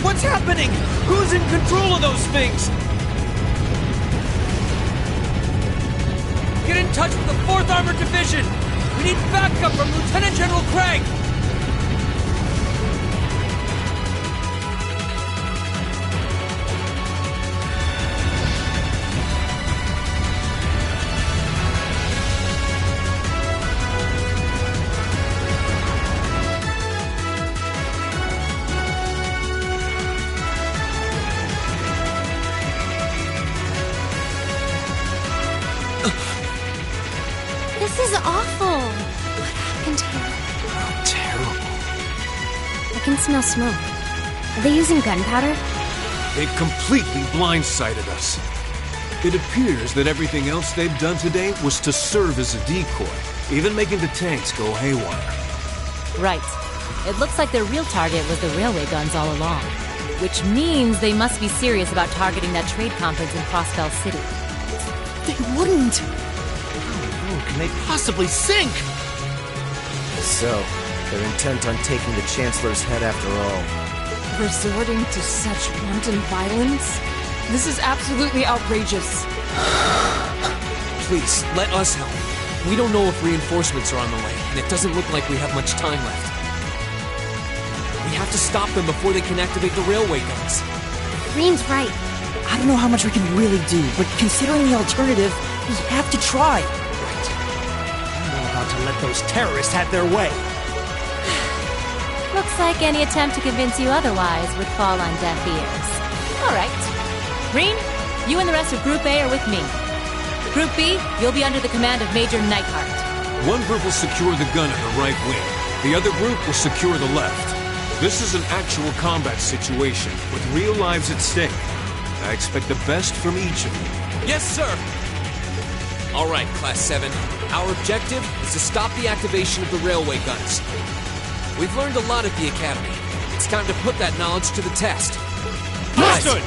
What's happening? Who's in control of those things? Get in touch with the 4th Armored Division! We need backup from Lieutenant General Craig! This is awful. What happened here? How terrible. I can smell smoke. Are they using gunpowder? They've completely blindsided us. It appears that everything else they've done today was to serve as a decoy, even making the tanks go haywire. Right. It looks like their real target was the railway guns all along. Which means they must be serious about targeting that trade conference in Crossbell City. They wouldn't! How can they possibly sink? So, they're intent on taking the Chancellor's head after all. Resorting to such wanton violence? This is absolutely outrageous. Please, let us help. We don't know if reinforcements are on the way, and it doesn't look like we have much time left. We have to stop them before they can activate the railway guns. Green's right. I don't know how much we can really do, but considering the alternative, we have to try. I'm not about to let those terrorists have their way. Looks like any attempt to convince you otherwise would fall on deaf ears. All right. Green, you and the rest of Group A are with me. Group B, you'll be under the command of Major Neidhart. One group will secure the gun in the right wing. The other group will secure the left. This is an actual combat situation, with real lives at stake. I expect the best from each of you. Yes, sir! All right, Class 7. Our objective is to stop the activation of the railway guns. We've learned a lot at the Academy. It's time to put that knowledge to the test. Understood!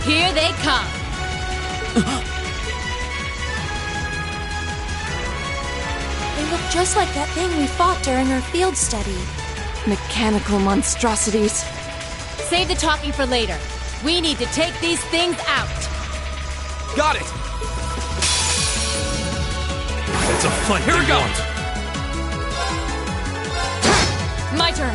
Here they come. They look just like that thing we fought during our field study. Mechanical monstrosities. Save the talking for later. We need to take these things out. Got it! It's a fight. Here we go! My turn.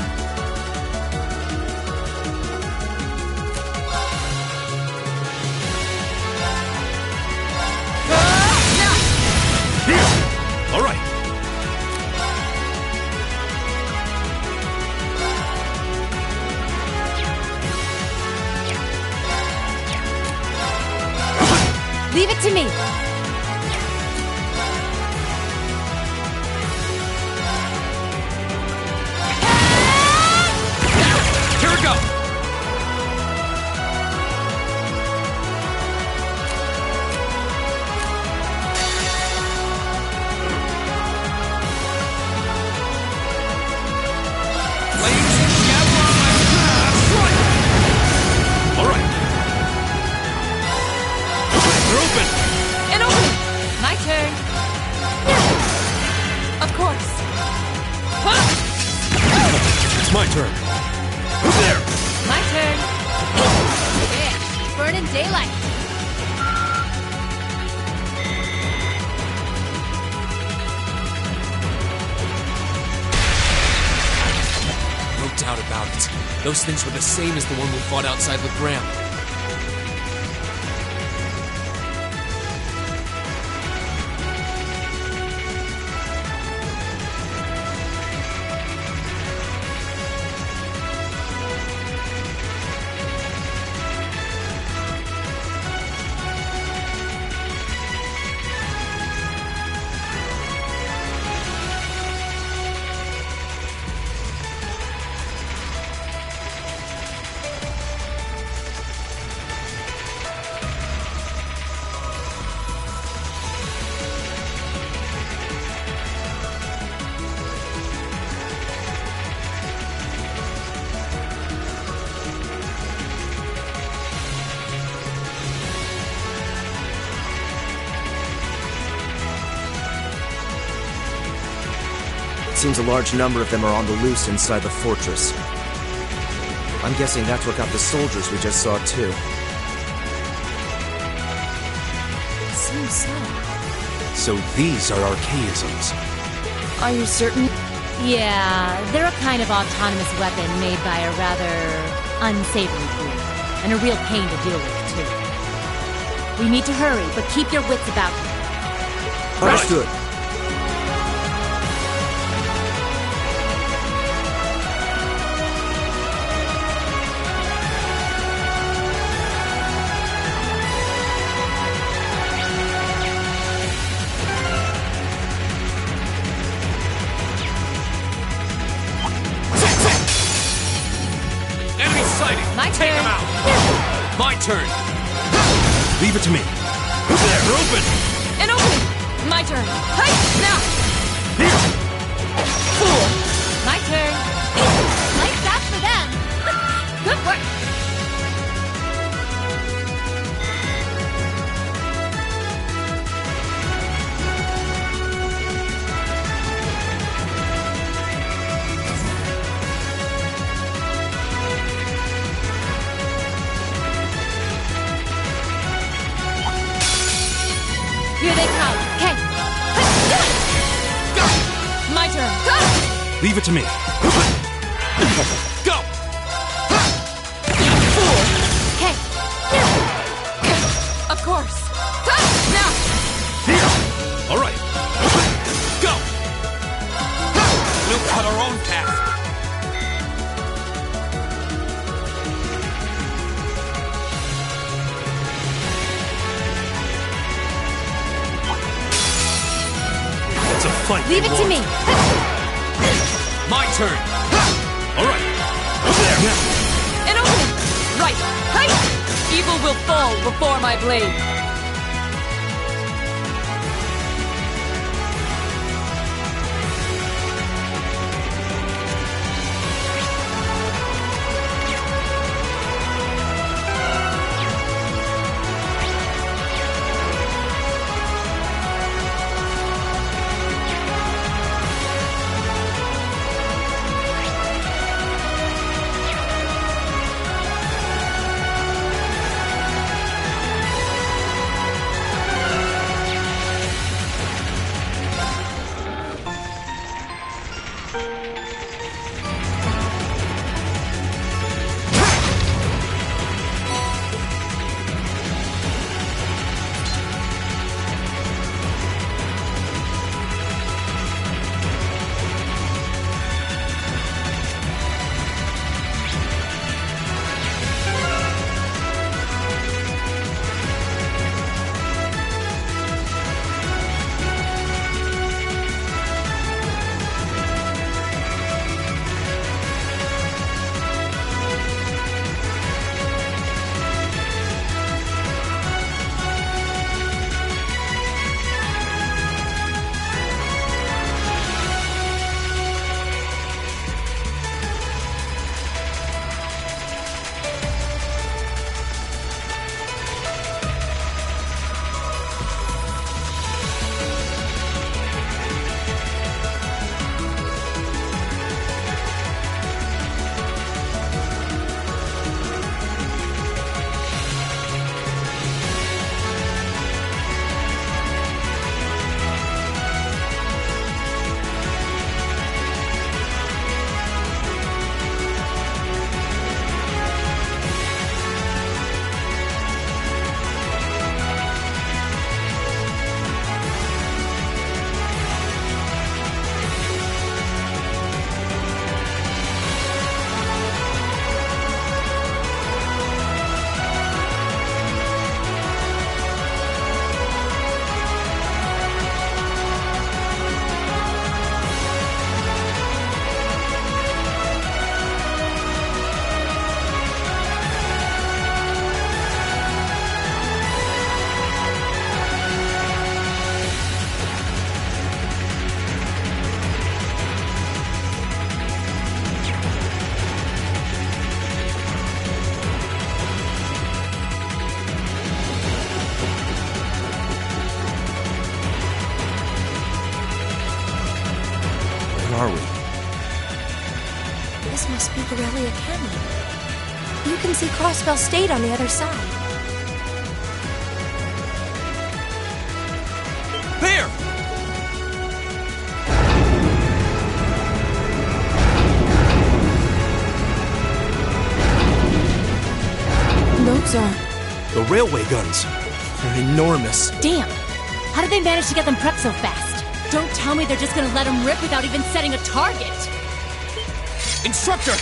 All right. Leave it to me. Here we go! All right. They're open. And open! My turn. Of course. It's my turn. There. My turn. Yeah, burning daylight. No doubt about it. Those things were the same as the one we fought outside Legram. seems a large number of them are on the loose inside the fortress. I'm guessing that's what got the soldiers we just saw, too. Seems so. So these are archaisms. Are you certain? Yeah, they're a kind of autonomous weapon made by a rather unsavory group, and a real pain to deal with, too. We need to hurry, but keep your wits about you. Understood. Enemy sighted! My Take turn. them out! My turn! Leave it to me. They're open! An opening! My turn. Hey! Now! Fool! My turn. Like that for them. Good work. Here they come. Okay. Go! My turn. Leave it to me. Go! Fool! Okay. Of course. Now! All right. Go! We'll cut our own path. It's a fight. Leave it to me. My turn. All right. An opening! Right! Hey! Evil will fall before my blade. are we? This must be Corellia Canyon. You can see Crossbell State on the other side. There! Those are... The railway guns. They're enormous. Damn! How did they manage to get them prepped so fast? Don't tell me they're just gonna let them rip without even setting a target! Instructor!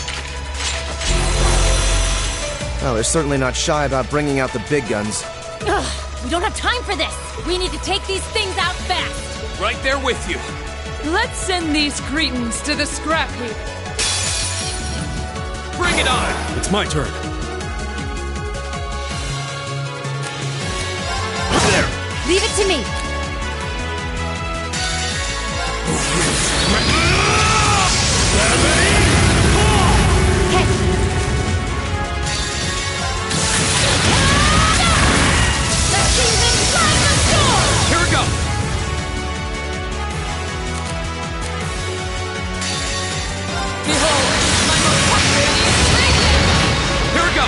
Oh, they're certainly not shy about bringing out the big guns. Ugh! We don't have time for this! We need to take these things out fast! Right there with you. Let's send these cretins to the scrap heap. Bring it on! It's my turn. Leave it to me! Hey! Let's see them fly the storm! Here we go! Behold, my most radiant radiance! Here we go!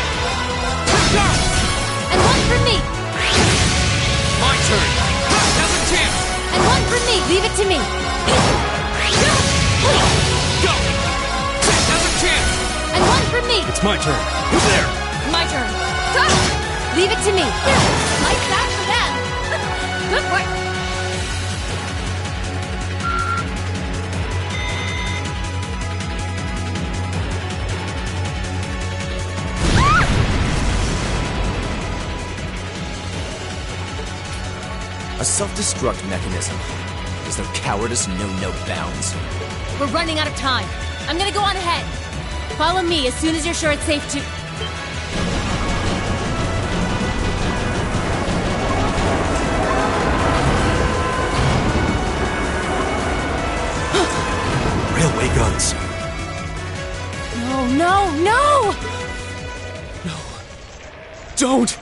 Go! And one for me! My turn! Now's a chance! And one for me! Leave it to me! Go! Now's a chance! And one for me! It's my turn. There! My turn. Leave it to me! Like that for them! Good work! A self-destruct mechanism. Is their cowardice know no bounds? We're running out of time. I'm gonna go on ahead. Follow me as soon as you're sure it's safe to... Railway guns. No, no, no! Don't!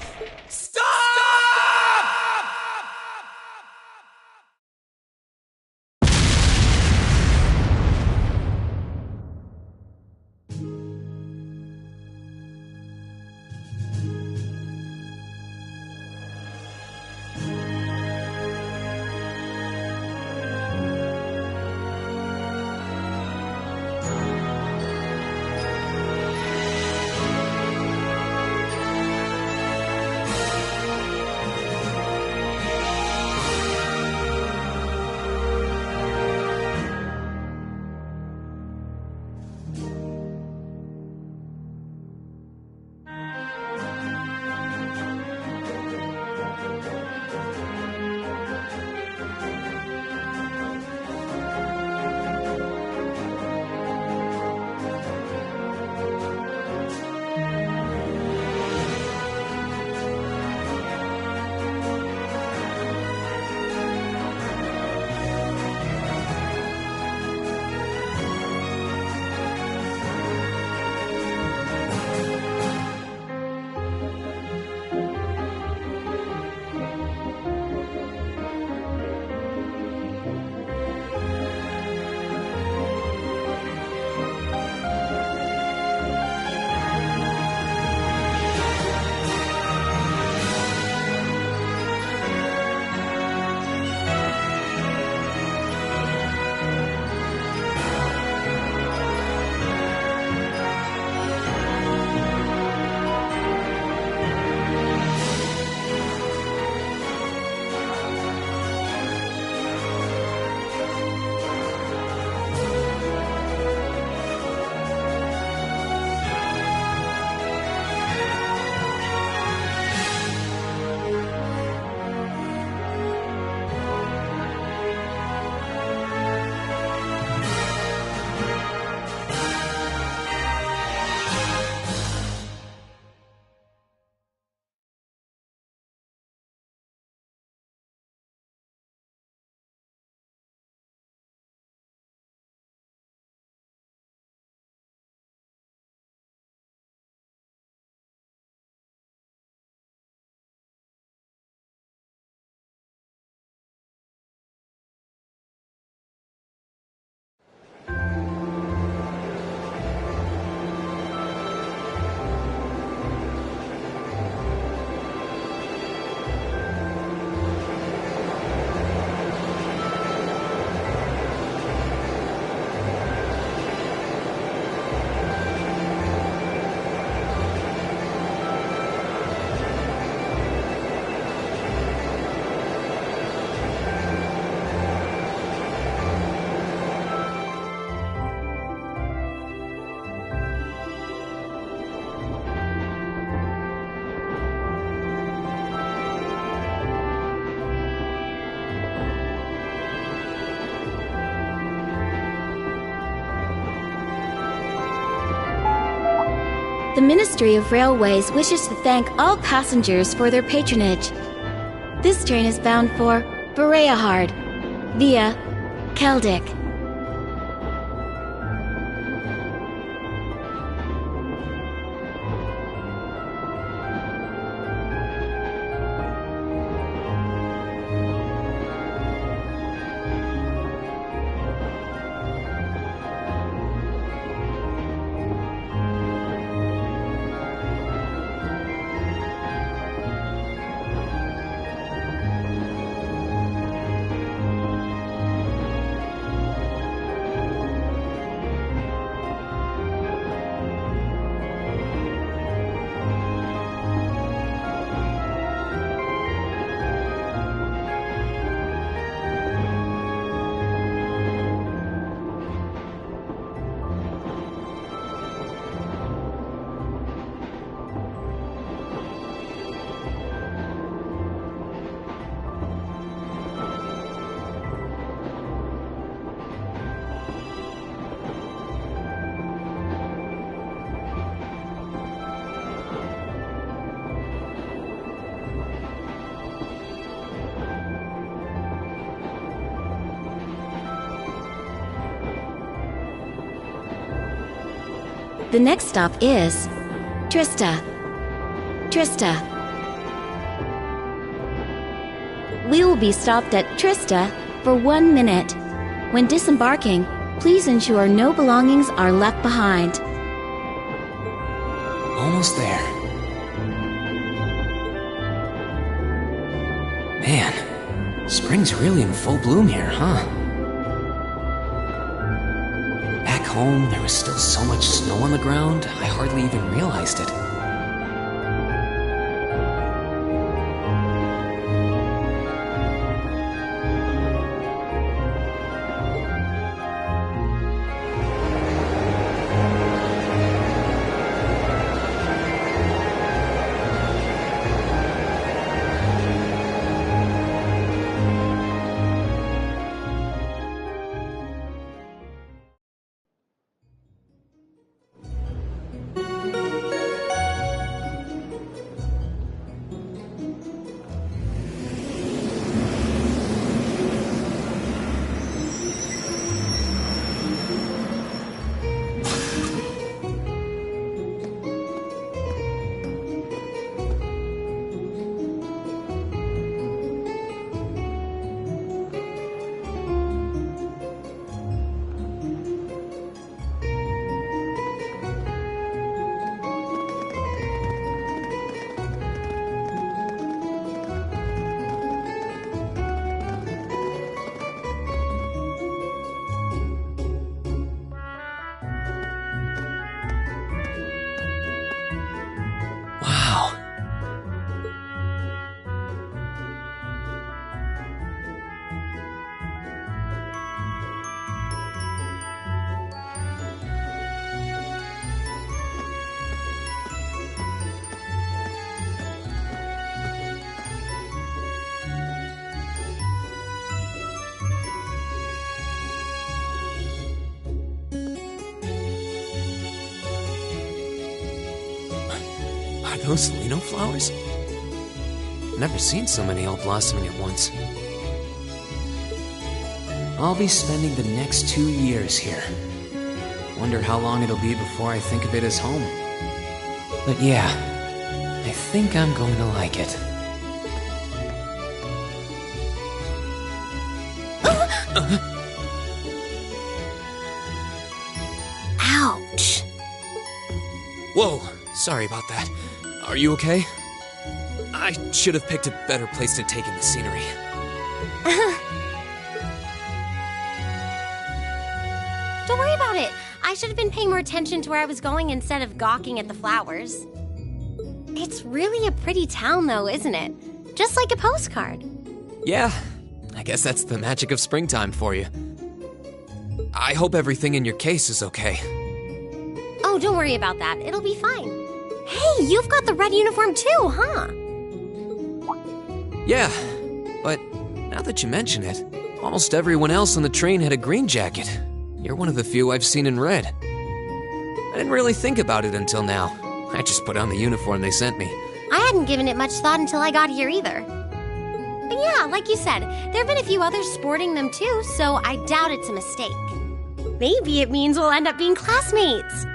The Ministry of Railways wishes to thank all passengers for their patronage. This train is bound for Bereahard via Keldic. The next stop is Trista. We will be stopped at Trista for 1 minute. When disembarking, please ensure no belongings are left behind. Almost there. Man, spring's really in full bloom here, huh? Back home, there was still so much snow on the ground, I hardly even realized it. Are those Lino flowers? Never seen so many all blossoming at once. I'll be spending the next 2 years here. Wonder how long it'll be before I think of it as home. But yeah, I think I'm going to like it. Ouch. Whoa, sorry about that. Are you okay? I should have picked a better place to take in the scenery. Don't worry about it. I should have been paying more attention to where I was going instead of gawking at the flowers. It's really a pretty town, though, isn't it? Just like a postcard. Yeah, I guess that's the magic of springtime for you. I hope everything in your case is okay. Oh, don't worry about that. It'll be fine. Hey, you've got the red uniform too, huh? Yeah, but now that you mention it, almost everyone else on the train had a green jacket. You're one of the few I've seen in red. I didn't really think about it until now. I just put on the uniform they sent me. I hadn't given it much thought until I got here either. But yeah, like you said, there have been a few others sporting them too, so I doubt it's a mistake. Maybe it means we'll end up being classmates.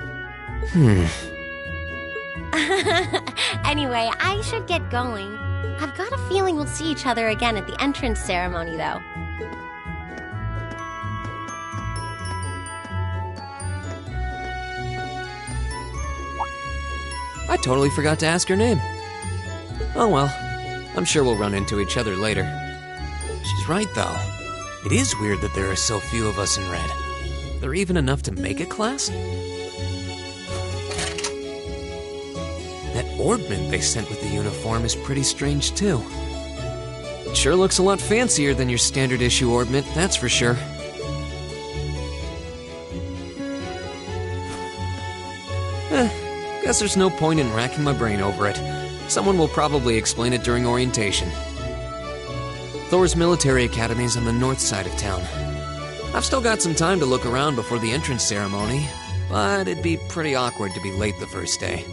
Anyway, I should get going. I've got a feeling we'll see each other again at the entrance ceremony, though. I totally forgot to ask her name. Oh well, I'm sure we'll run into each other later. She's right, though. It is weird that there are so few of us in red. There are even enough to make a class? That orbment they sent with the uniform is pretty strange, too. It sure looks a lot fancier than your standard issue orbment, that's for sure. Guess there's no point in racking my brain over it. Someone will probably explain it during orientation. Thor's military academy is on the north side of town. I've still got some time to look around before the entrance ceremony, but it'd be pretty awkward to be late the first day.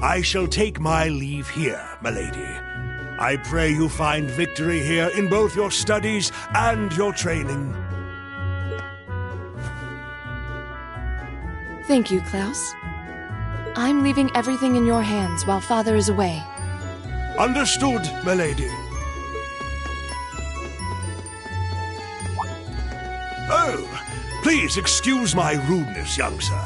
I shall take my leave here, milady. I pray you find victory here in both your studies and your training. Thank you, Klaus. I'm leaving everything in your hands while Father is away. Understood, milady. Oh, please excuse my rudeness, young sir.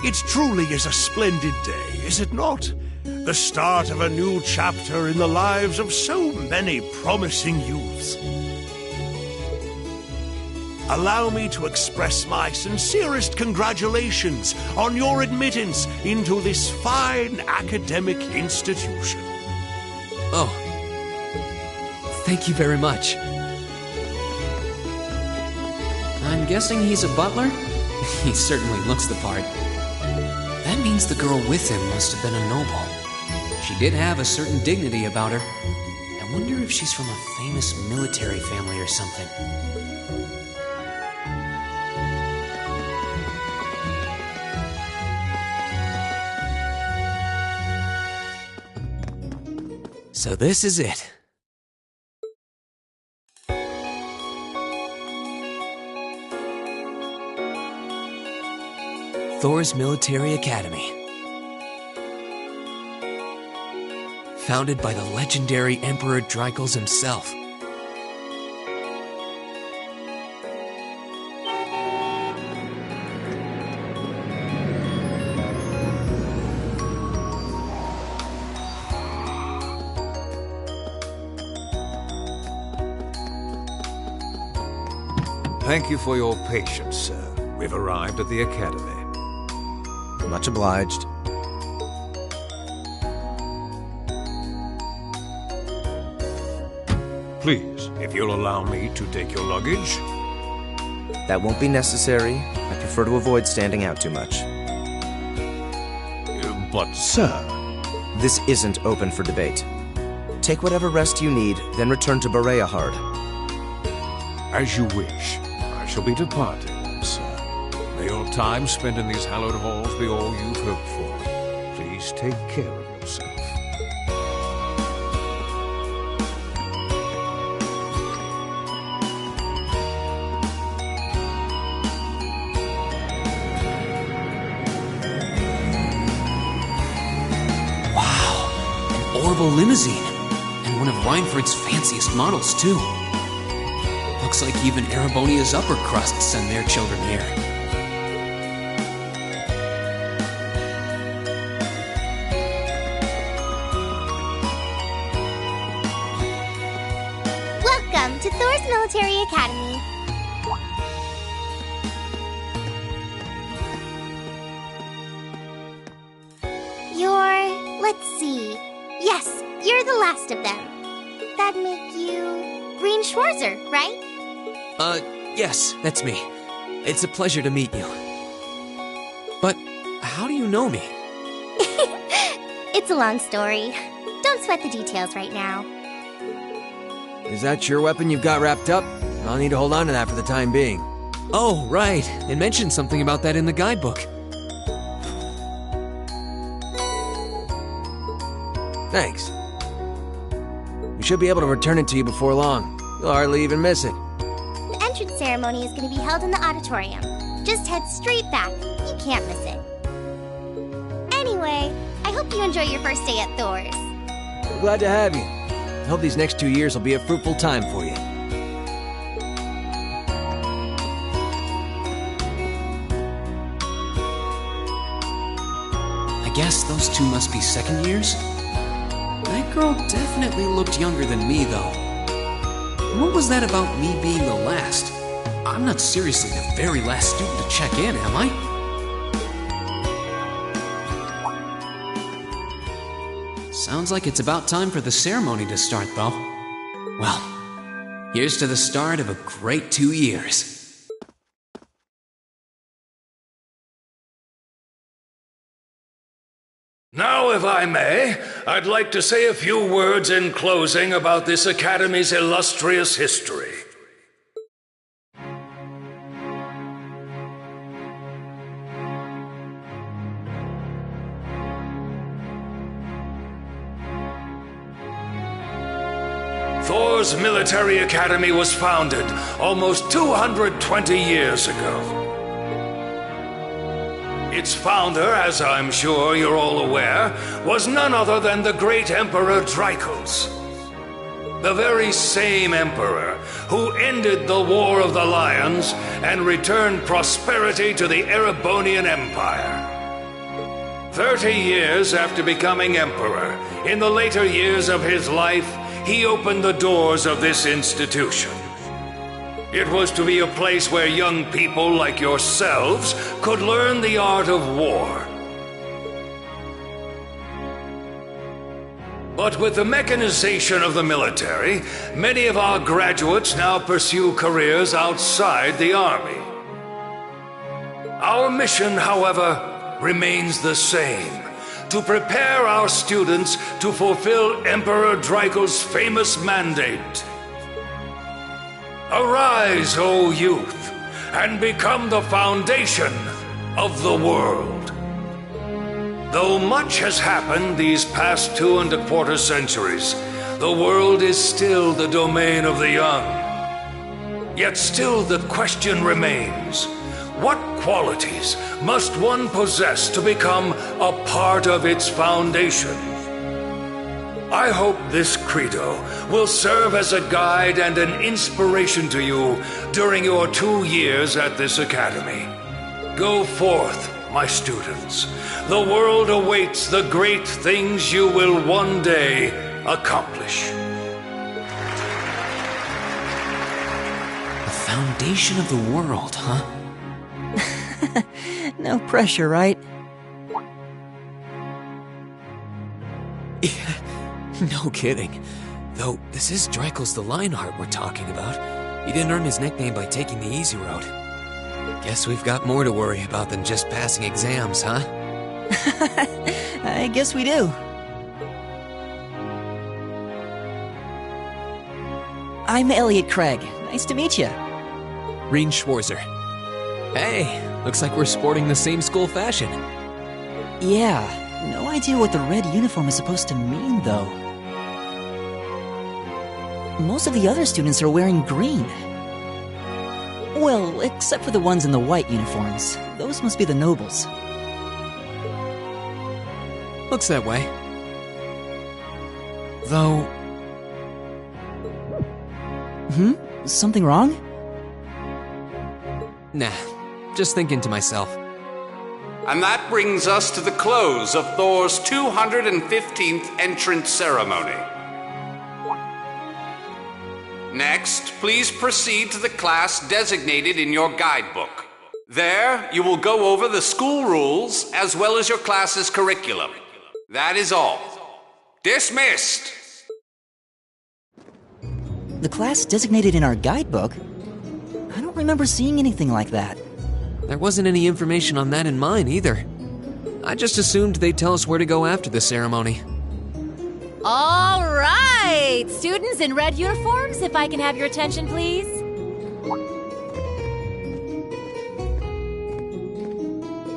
It truly is a splendid day, is it not? The start of a new chapter in the lives of so many promising youths. Allow me to express my sincerest congratulations on your admittance into this fine academic institution. Oh, Thank you very much. I'm guessing he's a butler? He certainly looks the part. That means the girl with him must have been a noble. She did have a certain dignity about her. I wonder if she's from a famous military family or something. So this is it. Thor's Military Academy. Founded by the legendary Emperor Dreichels himself. Thank you for your patience, sir. We've arrived at the Academy. Much obliged. Please, if you'll allow me to take your luggage. That won't be necessary. I prefer to avoid standing out too much. But, sir... This isn't open for debate. Take whatever rest you need, then return to Bareahard. As you wish. I shall be departing, sir. May your time spent in these hallowed halls be all you've hoped for. Please take care of yourself. Orbital limousine, and one of Reinford's fanciest models, too. Looks like even Erebonia's upper crust send their children here. Welcome to Thor's Military Academy. Let's see. Yes, you're the last of them. That'd make you Green Schwarzer, right? Yes, that's me. It's a pleasure to meet you. But how do you know me? It's a long story. Don't sweat the details right now. Is that your weapon you've got wrapped up? I'll need to hold on to that for the time being. Oh, right. It mentioned something about that in the guidebook. Thanks. We should be able to return it to you before long. You'll hardly even miss it. The entrance ceremony is going to be held in the auditorium. Just head straight back. You can't miss it. Anyway, I hope you enjoy your first day at Thor's. We're glad to have you. I hope these next 2 years will be a fruitful time for you. I guess those two must be second years? That girl definitely looked younger than me, though. What was that about me being the last? I'm not seriously the very last student to check in, am I? Sounds like it's about time for the ceremony to start, though. Well, here's to the start of a great 2 years. Now, if I may, I'd like to say a few words in closing about this Academy's illustrious history. Thor's Military Academy was founded almost 220 years ago. Its founder, as I'm sure you're all aware, was none other than the great Emperor Dreichels. The very same emperor who ended the War of the Lions and returned prosperity to the Erebonian Empire. 30 years after becoming emperor, in the later years of his life, he opened the doors of this institution. It was to be a place where young people like yourselves could learn the art of war. But with the mechanization of the military, many of our graduates now pursue careers outside the army. Our mission, however, remains the same: to prepare our students to fulfill Emperor Draco's famous mandate. Arise, O youth, and become the foundation of the world. Though much has happened these past 2¼ centuries, the world is still the domain of the young. Yet still the question remains: what qualities must one possess to become a part of its foundation? I hope this credo will serve as a guide and an inspiration to you during your 2 years at this academy. Go forth, my students. The world awaits the great things you will one day accomplish. The foundation of the world, huh? No pressure, right? No kidding. Though, this is Draco's the Lionheart we're talking about. He didn't earn his nickname by taking the easy road. Guess we've got more to worry about than just passing exams, huh? I guess we do. I'm Elliot Craig. Nice to meet you. Rean Schwarzer. Hey, looks like we're sporting the same school fashion. Yeah, no idea what the red uniform is supposed to mean, though. Most of the other students are wearing green. Well, except for the ones in the white uniforms. Those must be the nobles. Looks that way. Though... Something wrong? Nah, just thinking to myself. And that brings us to the close of Thor's 215th entrance ceremony. Next, please proceed to the class designated in your guidebook. There, you will go over the school rules as well as your class's curriculum. That is all. Dismissed! The class designated in our guidebook? I don't remember seeing anything like that. There wasn't any information on that in mine either. I just assumed they'd tell us where to go after the ceremony. All right! Students in red uniforms, if I can have your attention, please.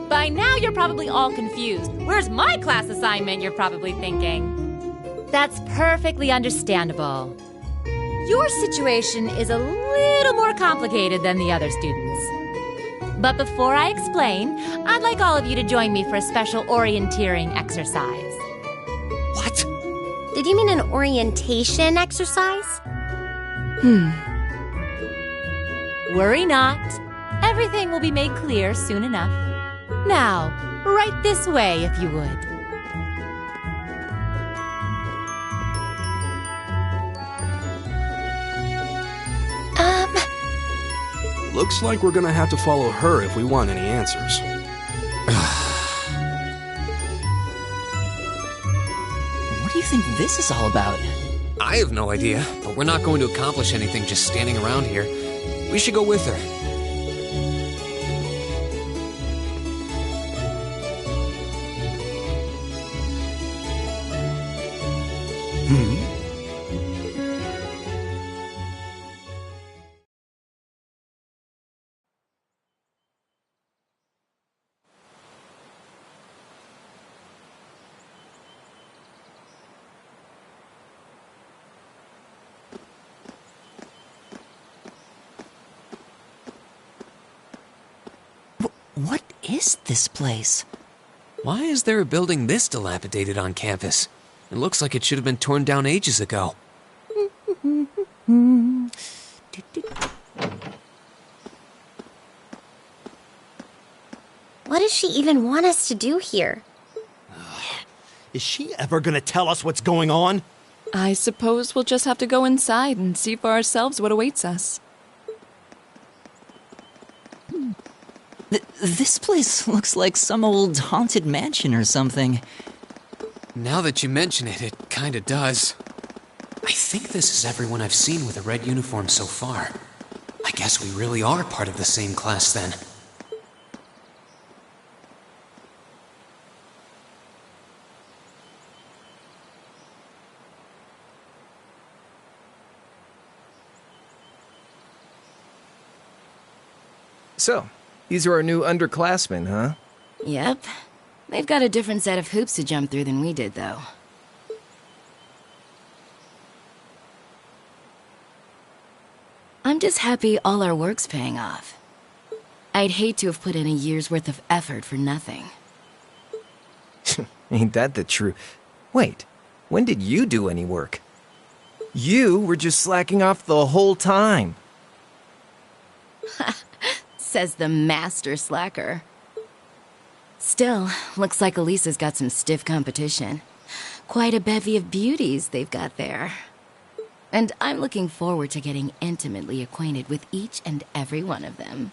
By now, you're probably all confused. Where's my class assignment, you're probably thinking. That's perfectly understandable. Your situation is a little more complicated than the other students. But before I explain, I'd like all of you to join me for a special orienteering exercise. What? Did you mean an orientation exercise? Worry not. Everything will be made clear soon enough. Now, right this way, if you would. Looks like we're gonna have to follow her if we want any answers. What do you think this is all about? I have no idea, but we're not going to accomplish anything just standing around here. We should go with her. What is this place? Why is there a building this dilapidated on campus? It looks like it should have been torn down ages ago. What does she even want us to do here? Is she ever gonna tell us what's going on? I suppose we'll just have to go inside and see for ourselves what awaits us. This place looks like some old haunted mansion or something. Now that you mention it, it kinda does. I think this is everyone I've seen with a red uniform so far. I guess we really are part of the same class then. So, these are our new underclassmen, huh? Yep. They've got a different set of hoops to jump through than we did, though. I'm just happy all our work's paying off. I'd hate to have put in a year's worth of effort for nothing. Ain't that the truth? Wait, when did you do any work? You were just slacking off the whole time. Says the master slacker. Still, looks like Elisa's got some stiff competition. Quite a bevy of beauties they've got there. And I'm looking forward to getting intimately acquainted with each and every one of them.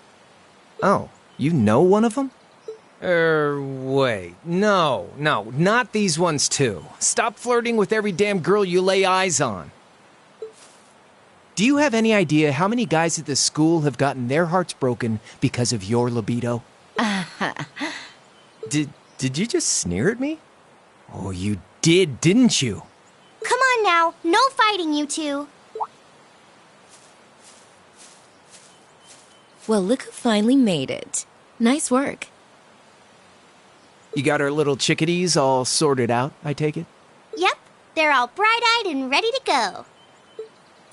Oh, you know one of them? Wait. No, not these ones too. Stop flirting with every damn girl you lay eyes on. Do you have any idea how many guys at this school have gotten their hearts broken because of your libido? Did you just sneer at me? Oh, you did, didn't you? Come on now, no fighting, you two. Well, look who finally made it. Nice work. You got our little chickadees all sorted out, I take it? Yep, they're all bright-eyed and ready to go.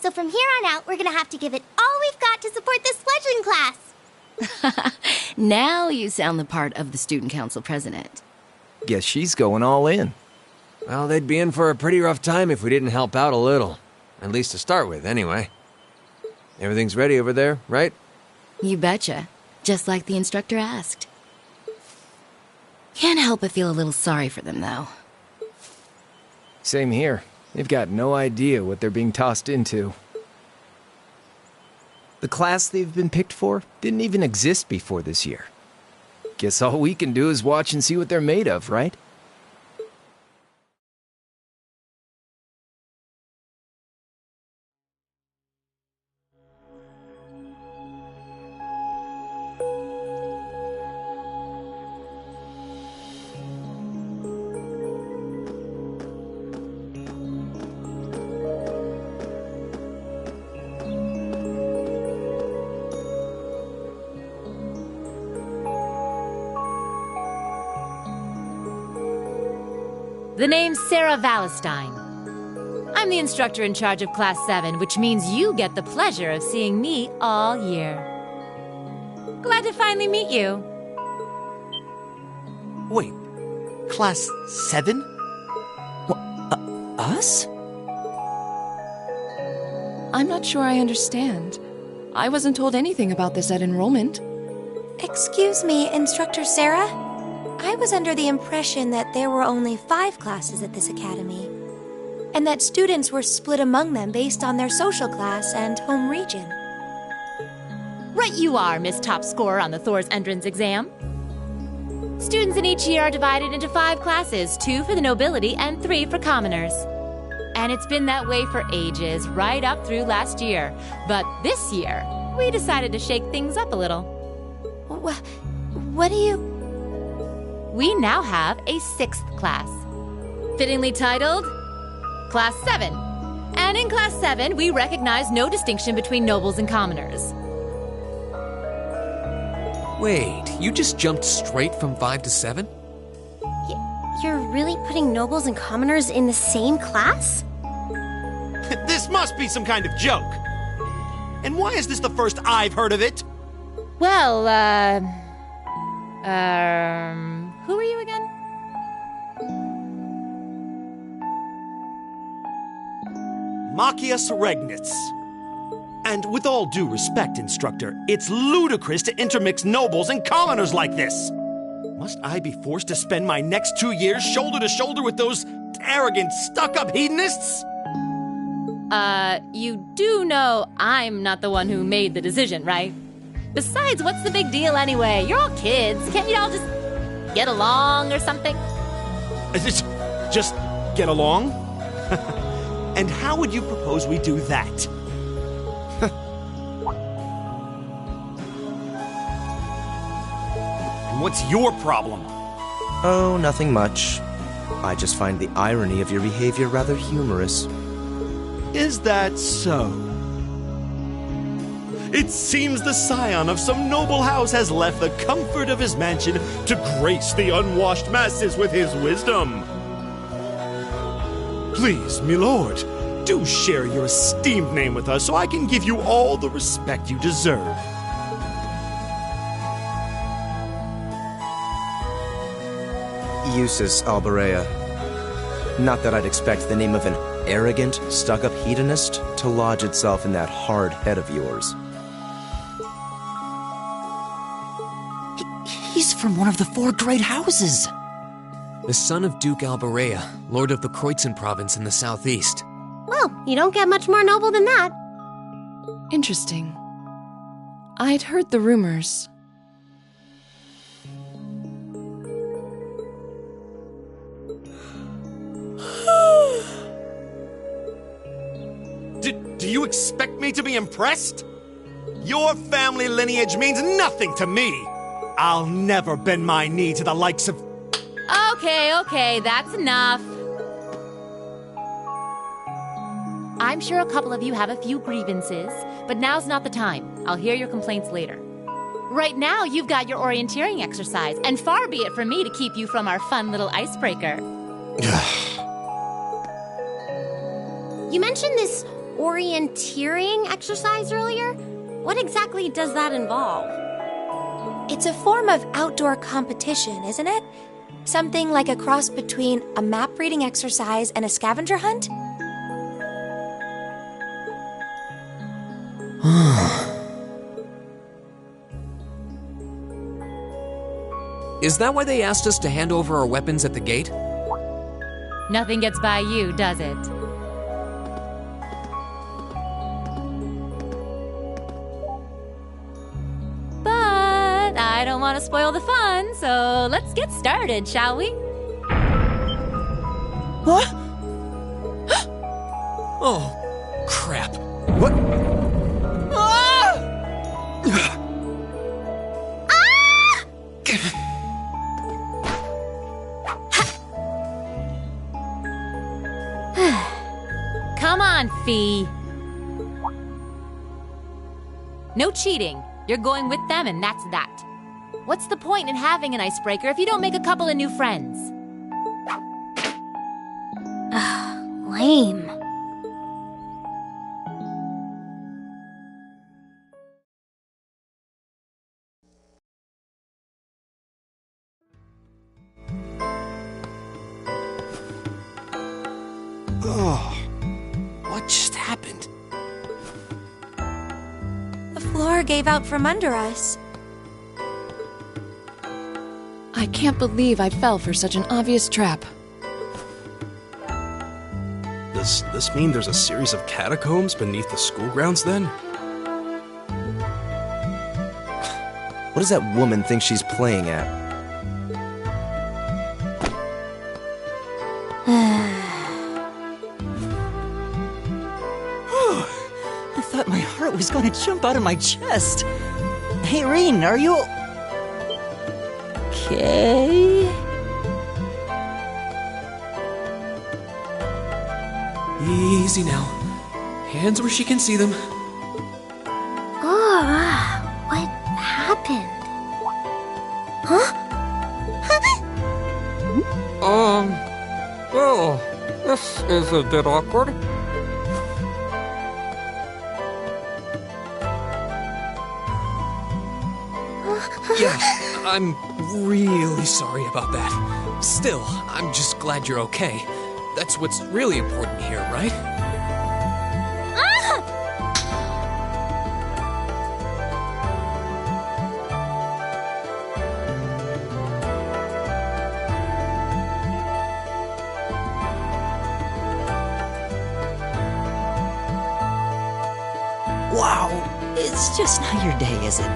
So from here on out, we're gonna have to give it all we've got to support this fledgling class. Now you sound the part of the student council president. Guess she's going all in. Well, they'd be in for a pretty rough time if we didn't help out a little. At least to start with, anyway. Everything's ready over there, right? You betcha. Just like the instructor asked. Can't help but feel a little sorry for them, though. Same here. They've got no idea what they're being tossed into. The class they've been picked for didn't even exist before this year. Guess all we can do is watch and see what they're made of, right? The name's Sarah Valestine. I'm the instructor in charge of Class 7, which means you get the pleasure of seeing me all year. Glad to finally meet you. Wait, Class 7? Us? I'm not sure I understand. I wasn't told anything about this at enrollment. Excuse me, Instructor Sarah? I was under the impression that there were only 5 classes at this academy, and that students were split among them based on their social class and home region. Right you are, Miss Top Scorer on the Thor's entrance exam. Students in each year are divided into 5 classes, 2 for the nobility and 3 for commoners. And it's been that way for ages, right up through last year. But this year, we decided to shake things up a little. What do you... We now have a 6th class, fittingly titled Class 7. And in Class 7, we recognize no distinction between nobles and commoners. Wait, you just jumped straight from 5 to 7? You're really putting nobles and commoners in the same class? This must be some kind of joke. And why is this the first I've heard of it? Well, who are you again? Machias Regnitz. And with all due respect, Instructor, it's ludicrous to intermix nobles and commoners like this. Must I be forced to spend my next 2 years shoulder to shoulder with those arrogant, stuck-up hedonists? You do know I'm not the one who made the decision, right? Besides, what's the big deal anyway? You're all kids. Can't you all just get along or something? Just get along? And how would you propose we do that? And what's your problem? Oh, nothing much. I just find the irony of your behavior rather humorous. Is that so? It seems the scion of some noble house has left the comfort of his mansion to grace the unwashed masses with his wisdom. Please, milord, do share your esteemed name with us so I can give you all the respect you deserve. Eustace Alberea. Not that I'd expect the name of an arrogant, stuck-up hedonist to lodge itself in that hard head of yours. He's from one of the 4 great houses. The son of Duke Alberea, lord of the Kreutzen province in the southeast. Well, you don't get much more noble than that. Interesting. I'd heard the rumors. Do you expect me to be impressed? Your family lineage means nothing to me. I'll never bend my knee to the likes of... Okay, that's enough. I'm sure a couple of you have a few grievances, but now's not the time. I'll hear your complaints later. Right now, you've got your orienteering exercise, and far be it from me to keep you from our fun little icebreaker. You mentioned this orienteering exercise earlier? What exactly does that involve? It's a form of outdoor competition, isn't it? Something like a cross between a map-reading exercise and a scavenger hunt? Is that why they asked us to hand over our weapons at the gate? Nothing gets by you, does it? But I don't want to spoil the fun, so let's get started, shall we? What? Oh, crap. What? Come on, Fee. No cheating. You're going with them, and that's that. What's the point in having an icebreaker if you don't make a couple of new friends? Lame. What just happened? The floor gave out from under us. I can't believe I fell for such an obvious trap. Does this mean there's a series of catacombs beneath the school grounds then? What does that woman think she's playing at? I thought my heart was going to jump out of my chest. Hey, Rean, are you... okay? Easy now. Hands where she can see them. What happened? Huh? Well, this is a bit awkward. Yeah, I'm really sorry about that. Still, I'm just glad you're okay. That's what's really important here, right? Wow, it's just not your day, is it?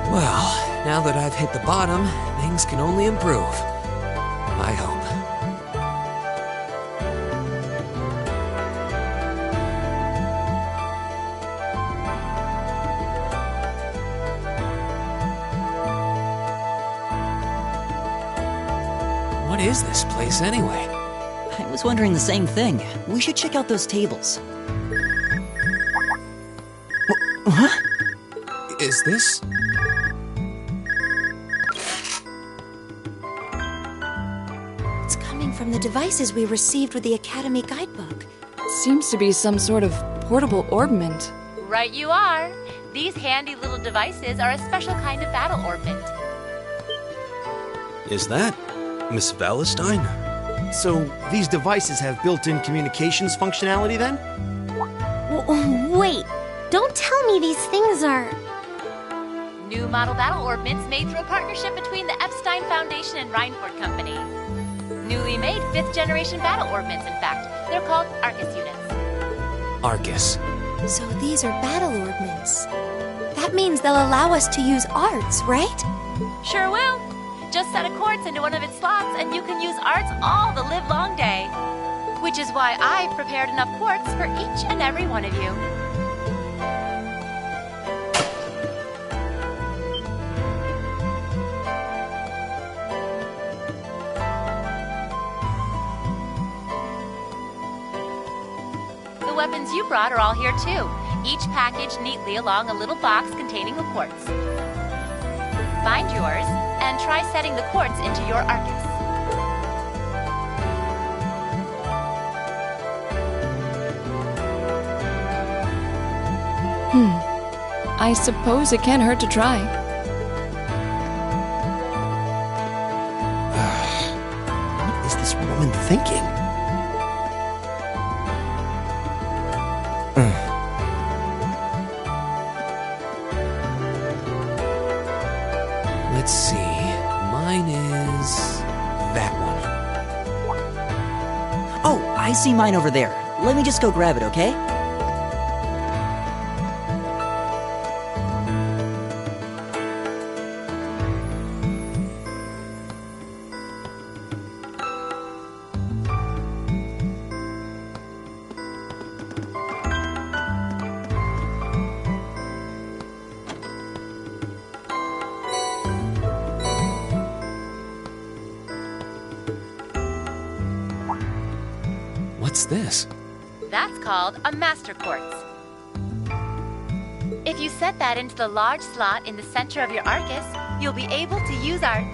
Well, now that I've hit the bottom, things can only improve. I hope. What is this place anyway? I was wondering the same thing. We should check out those tables. What? Is this? It's coming from the devices we received with the Academy guidebook. Seems to be some sort of portable orbment. Right you are. These handy little devices are a special kind of battle orbment. Is that Miss Valentine? So, these devices have built-in communications functionality then? Wait, don't tell me these things are... New model battle orbments made through a partnership between the Epstein Foundation and Reinford Company. Newly made 5th generation battle orbments, in fact. They're called Arcus units. Arcus. So these are battle orbments. That means they'll allow us to use arts, right? Sure will. Just set a quartz into one of its slots and you can use arts all the livelong day. Which is why I've prepared enough quartz for each and every one of you. The weapons you brought are all here too, each packaged neatly along a little box containing a quartz. Find yours, and try setting the quartz into your Arcus. I suppose it can't hurt to try. What is this woman thinking? Let's see. Mine is that one. Oh, I see mine over there. Let me just go grab it, okay? What's this? That's called a Master Quartz. If you set that into the large slot in the center of your Arcus, you'll be able to use arts.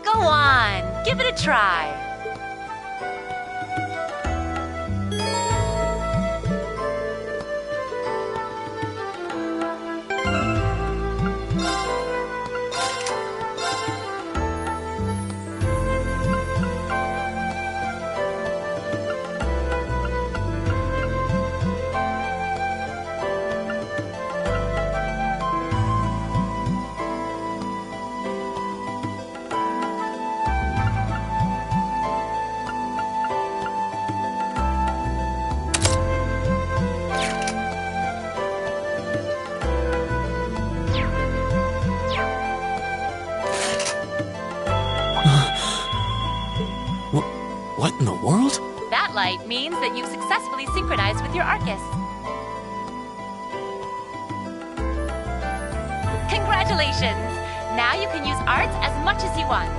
Go on, give it a try. What in the world? That light means that you've successfully synchronized with your Arcus. Congratulations! Now you can use arts as much as you want.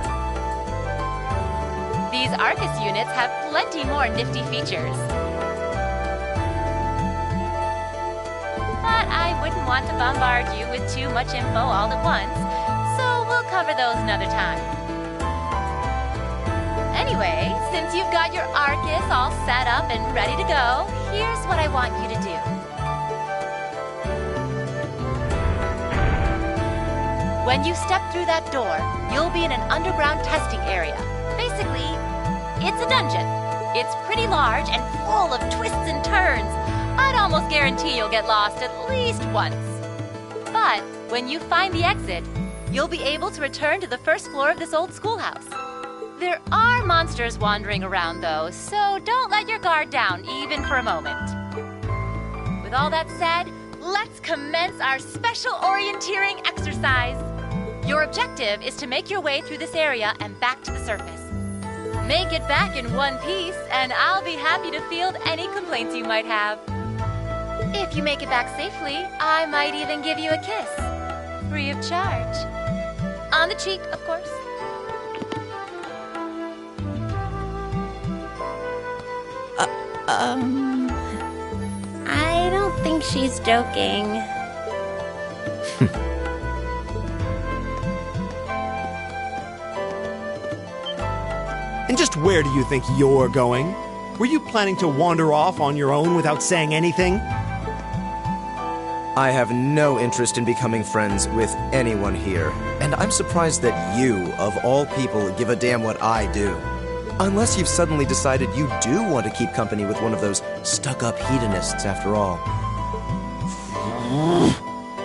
These Arcus units have plenty more nifty features. But I wouldn't want to bombard you with too much info all at once, so we'll cover those another time. Anyway, since you've got your Arcus all set up and ready to go, here's what I want you to do. When you step through that door, you'll be in an underground testing area. Basically, it's a dungeon. It's pretty large and full of twists and turns. I'd almost guarantee you'll get lost at least once. But when you find the exit, you'll be able to return to the first floor of this old schoolhouse. There are monsters wandering around, though, so don't let your guard down, even for a moment. With all that said, let's commence our special orienteering exercise. Your objective is to make your way through this area and back to the surface. Make it back in one piece, and I'll be happy to field any complaints you might have. If you make it back safely, I might even give you a kiss. Free of charge. On the cheek, of course. I don't think she's joking. And just where do you think you're going? Were you planning to wander off on your own without saying anything? I have no interest in becoming friends with anyone here, and I'm surprised that you, of all people, give a damn what I do. Unless you've suddenly decided you do want to keep company with one of those stuck-up hedonists after all.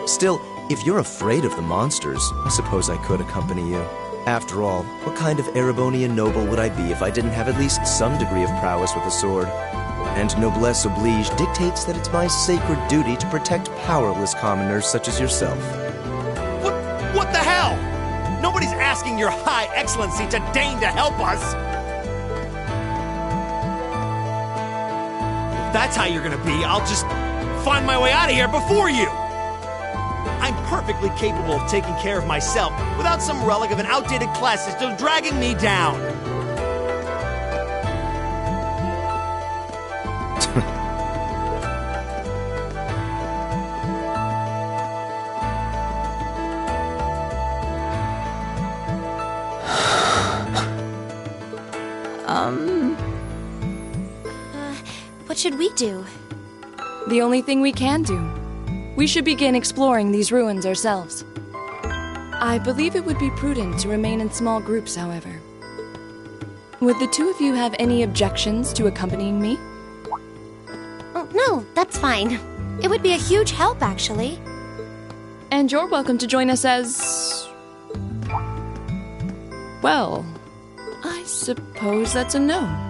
Still, if you're afraid of the monsters, I suppose I could accompany you. After all, what kind of Erebonian noble would I be if I didn't have at least some degree of prowess with a sword? And noblesse oblige dictates that it's my sacred duty to protect powerless commoners such as yourself. What the hell? Nobody's asking your high excellency to deign to help us! If that's how you're gonna be, I'll just find my way out of here before you! I'm perfectly capable of taking care of myself without some relic of an outdated class system dragging me down! What should we do? The only thing we can do. We should begin exploring these ruins ourselves. I believe it would be prudent to remain in small groups, however. Would the two of you have any objections to accompanying me? Oh, no, that's fine. It would be a huge help, actually. And you're welcome to join us as... well, I suppose that's a no.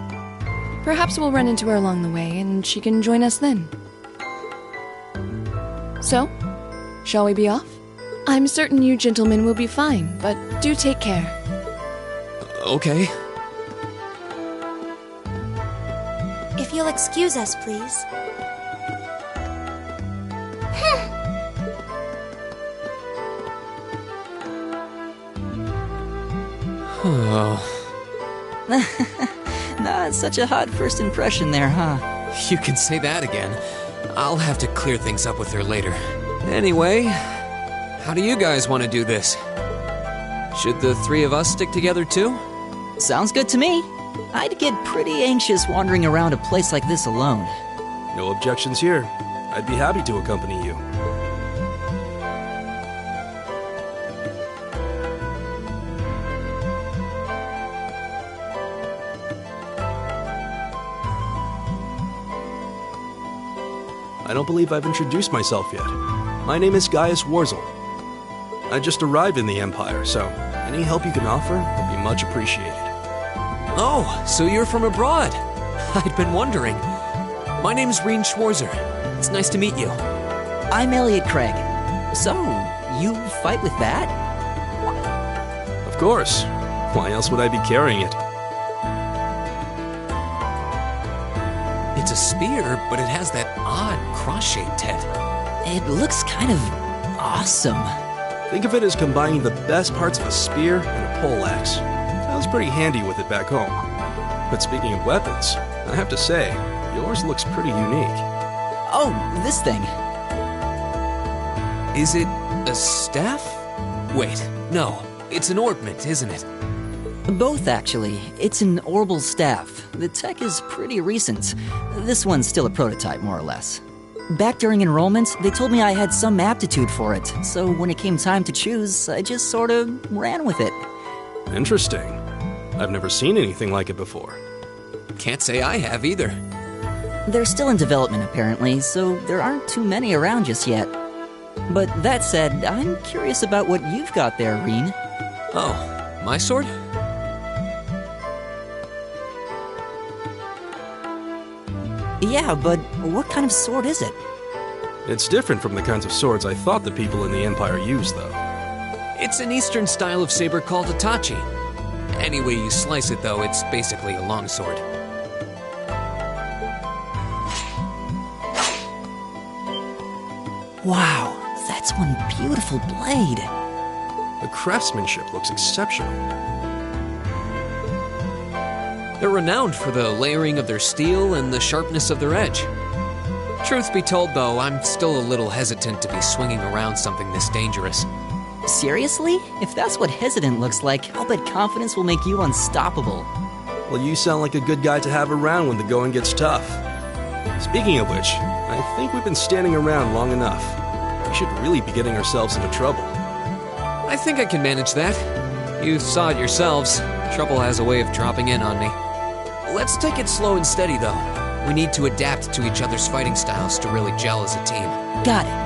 Perhaps we'll run into her along the way, and she can join us then. So, shall we be off? I'm certain you gentlemen will be fine, but do take care. Okay. If you'll excuse us, please. Oh. Not such a hot first impression there, huh? You can say that again. I'll have to clear things up with her later. Anyway, how do you guys want to do this? Should the three of us stick together too? Sounds good to me. I'd get pretty anxious wandering around a place like this alone. No objections here. I'd be happy to accompany you. I don't believe I've introduced myself yet. My name is Gaius Warzel. I just arrived in the Empire, so any help you can offer would be much appreciated. Oh, so you're from abroad. I'd been wondering. My name's Reen Schwarzer. It's nice to meet you. I'm Elliot Craig. So, you fight with that? Of course. Why else would I be carrying it? It's a spear, but it has that odd cross-shaped head. It looks kind of awesome. Think of it as combining the best parts of a spear and a poleaxe. I was pretty handy with it back home. But speaking of weapons, I have to say, yours looks pretty unique. Oh, this thing. Is it a staff? Wait, no. It's an ornament, isn't it? Both, actually. It's an Orbal staff. The tech is pretty recent. This one's still a prototype, more or less. Back during enrollment, they told me I had some aptitude for it, so when it came time to choose, I just sort of ran with it. Interesting. I've never seen anything like it before. Can't say I have either. They're still in development, apparently, so there aren't too many around just yet. But that said, I'm curious about what you've got there, Reen. Oh, my sword? Yeah, but what kind of sword is it? It's different from the kinds of swords I thought the people in the Empire used, though. It's an Eastern style of saber called Itachi. Any way you slice it, though, it's basically a longsword. Wow, that's one beautiful blade. The craftsmanship looks exceptional. They're renowned for the layering of their steel and the sharpness of their edge. Truth be told, though, I'm still a little hesitant to be swinging around something this dangerous. Seriously? If that's what hesitant looks like, I'll bet confidence will make you unstoppable. Well, you sound like a good guy to have around when the going gets tough. Speaking of which, I think we've been standing around long enough. We should really be getting ourselves into trouble. I think I can manage that. You saw it yourselves. Trouble has a way of dropping in on me. Let's take it slow and steady, though. We need to adapt to each other's fighting styles to really gel as a team. Got it.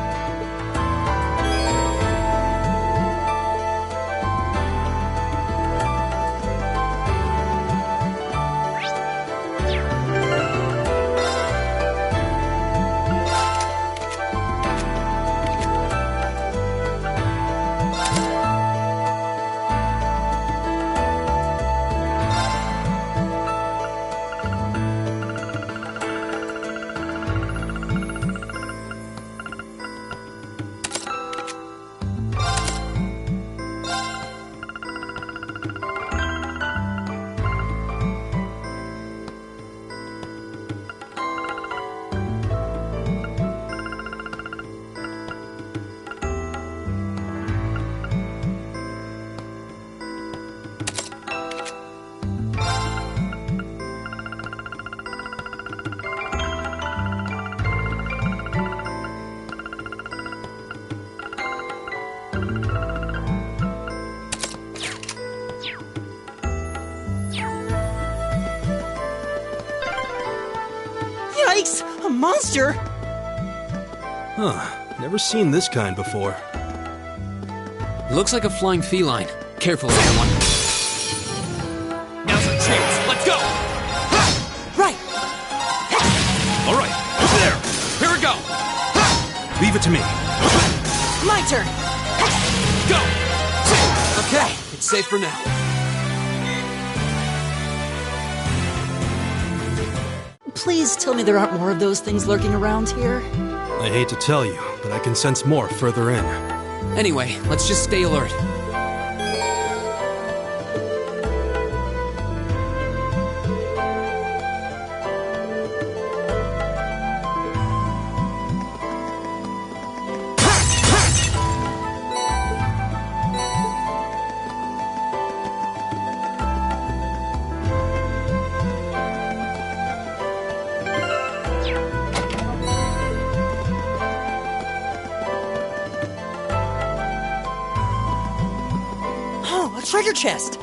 Yikes! A monster? Huh. Never seen this kind before. Looks like a flying feline. Careful, everyone. Now's our chance. Let's go! Right! All right, over there. Here we go. Leave it to me. My turn! Go! Okay, it's safe for now. Please tell me there aren't more of those things lurking around here. I hate to tell you, but I can sense more further in. Anyway, let's just stay alert. Oh, a treasure chest!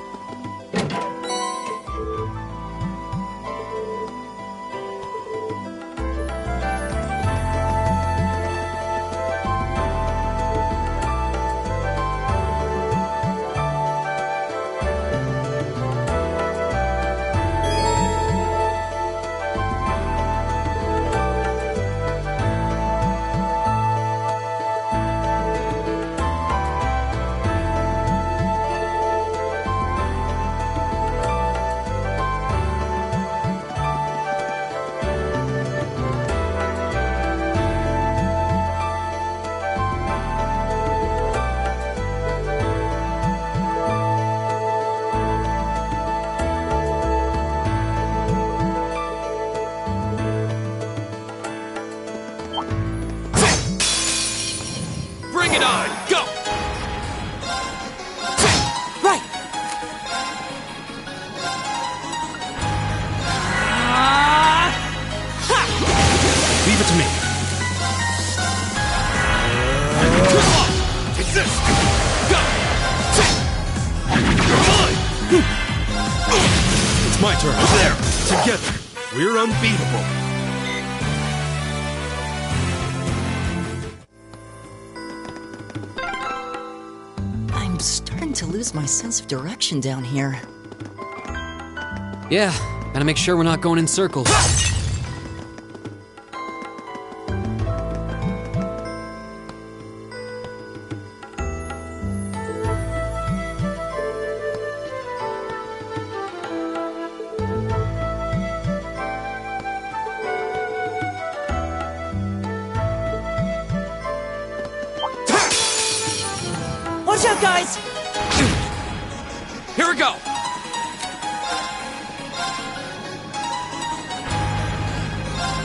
Bring it on! Go! Right! Leave it to me. Take this! Go! It's my turn. Over there. Together, we're unbeatable. I'm starting to lose my sense of direction down here. Yeah, gotta make sure we're not going in circles. Watch out, guys! Here we go!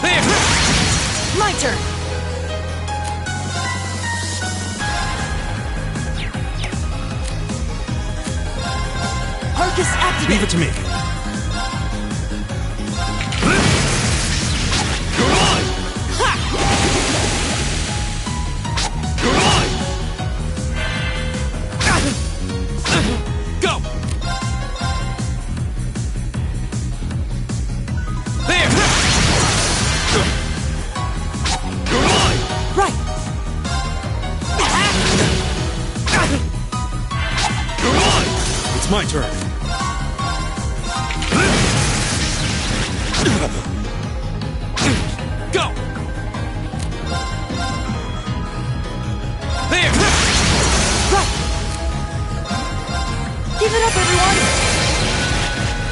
There! My turn! Arcus activated! Leave it to me. Go! There! Right! It's my turn. Go! There! Right! Give it up, everyone!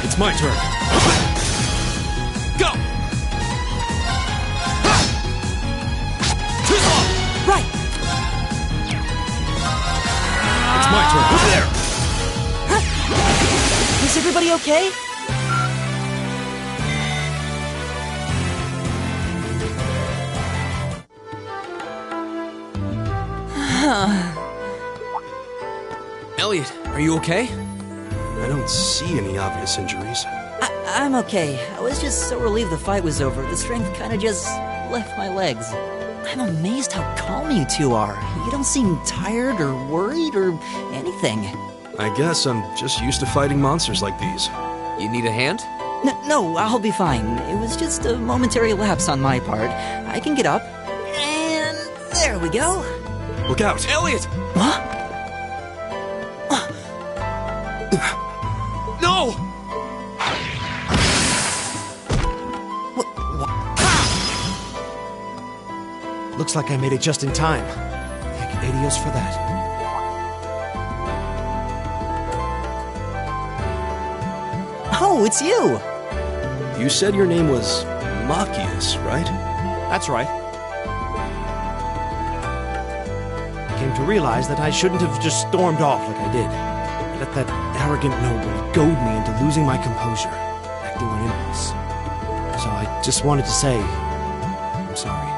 It's my turn. Go! Right! It's my turn. There! Is everybody okay? Elliot, are you okay? I don't see any obvious injuries. I'm okay. I was just so relieved the fight was over. The strength kind of just left my legs. I'm amazed how calm you two are. You don't seem tired or worried or anything. I guess I'm just used to fighting monsters like these. You need a hand? No, I'll be fine. It was just a momentary lapse on my part. I can get up. And there we go. Look out! Elliot! What? No! Looks like I made it just in time. Thank Adios for that. Oh, it's you! You said your name was Machias, right? That's right. I came to realize that I shouldn't have just stormed off like I did. I let that arrogant noble goad me into losing my composure, acting on impulse. So I just wanted to say, I'm sorry.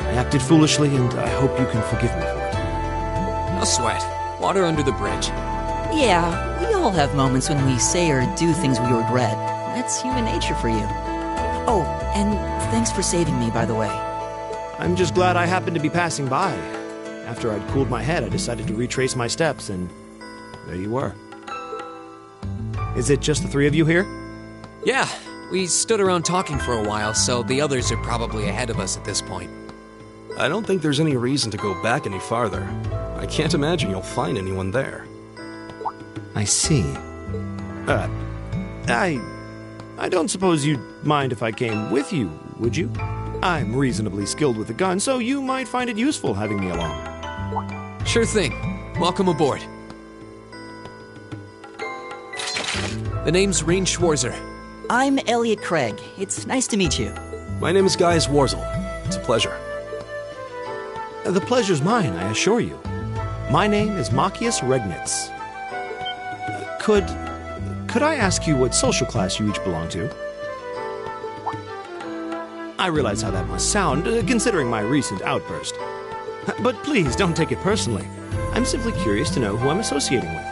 I acted foolishly, and I hope you can forgive me for it. No sweat. Water under the bridge. Yeah, we all have moments when we say or do things we regret. That's human nature for you. Oh, and thanks for saving me, by the way. I'm just glad I happened to be passing by. After I'd cooled my head, I decided to retrace my steps, and there you were. Is it just the three of you here? Yeah, we stood around talking for a while, so the others are probably ahead of us at this point. I don't think there's any reason to go back any farther. I can't imagine you'll find anyone there. I see. I don't suppose you'd mind if I came with you, would you? I'm reasonably skilled with a gun, so you might find it useful having me along. Sure thing. Welcome aboard. The name's Rean Schwarzer. I'm Elliot Craig. It's nice to meet you. My name is Gaius Warzel. It's a pleasure. The pleasure's mine, I assure you. My name is Machias Regnitz. Could I ask you what social class you each belong to? I realize how that must sound, considering my recent outburst. But please, don't take it personally. I'm simply curious to know who I'm associating with.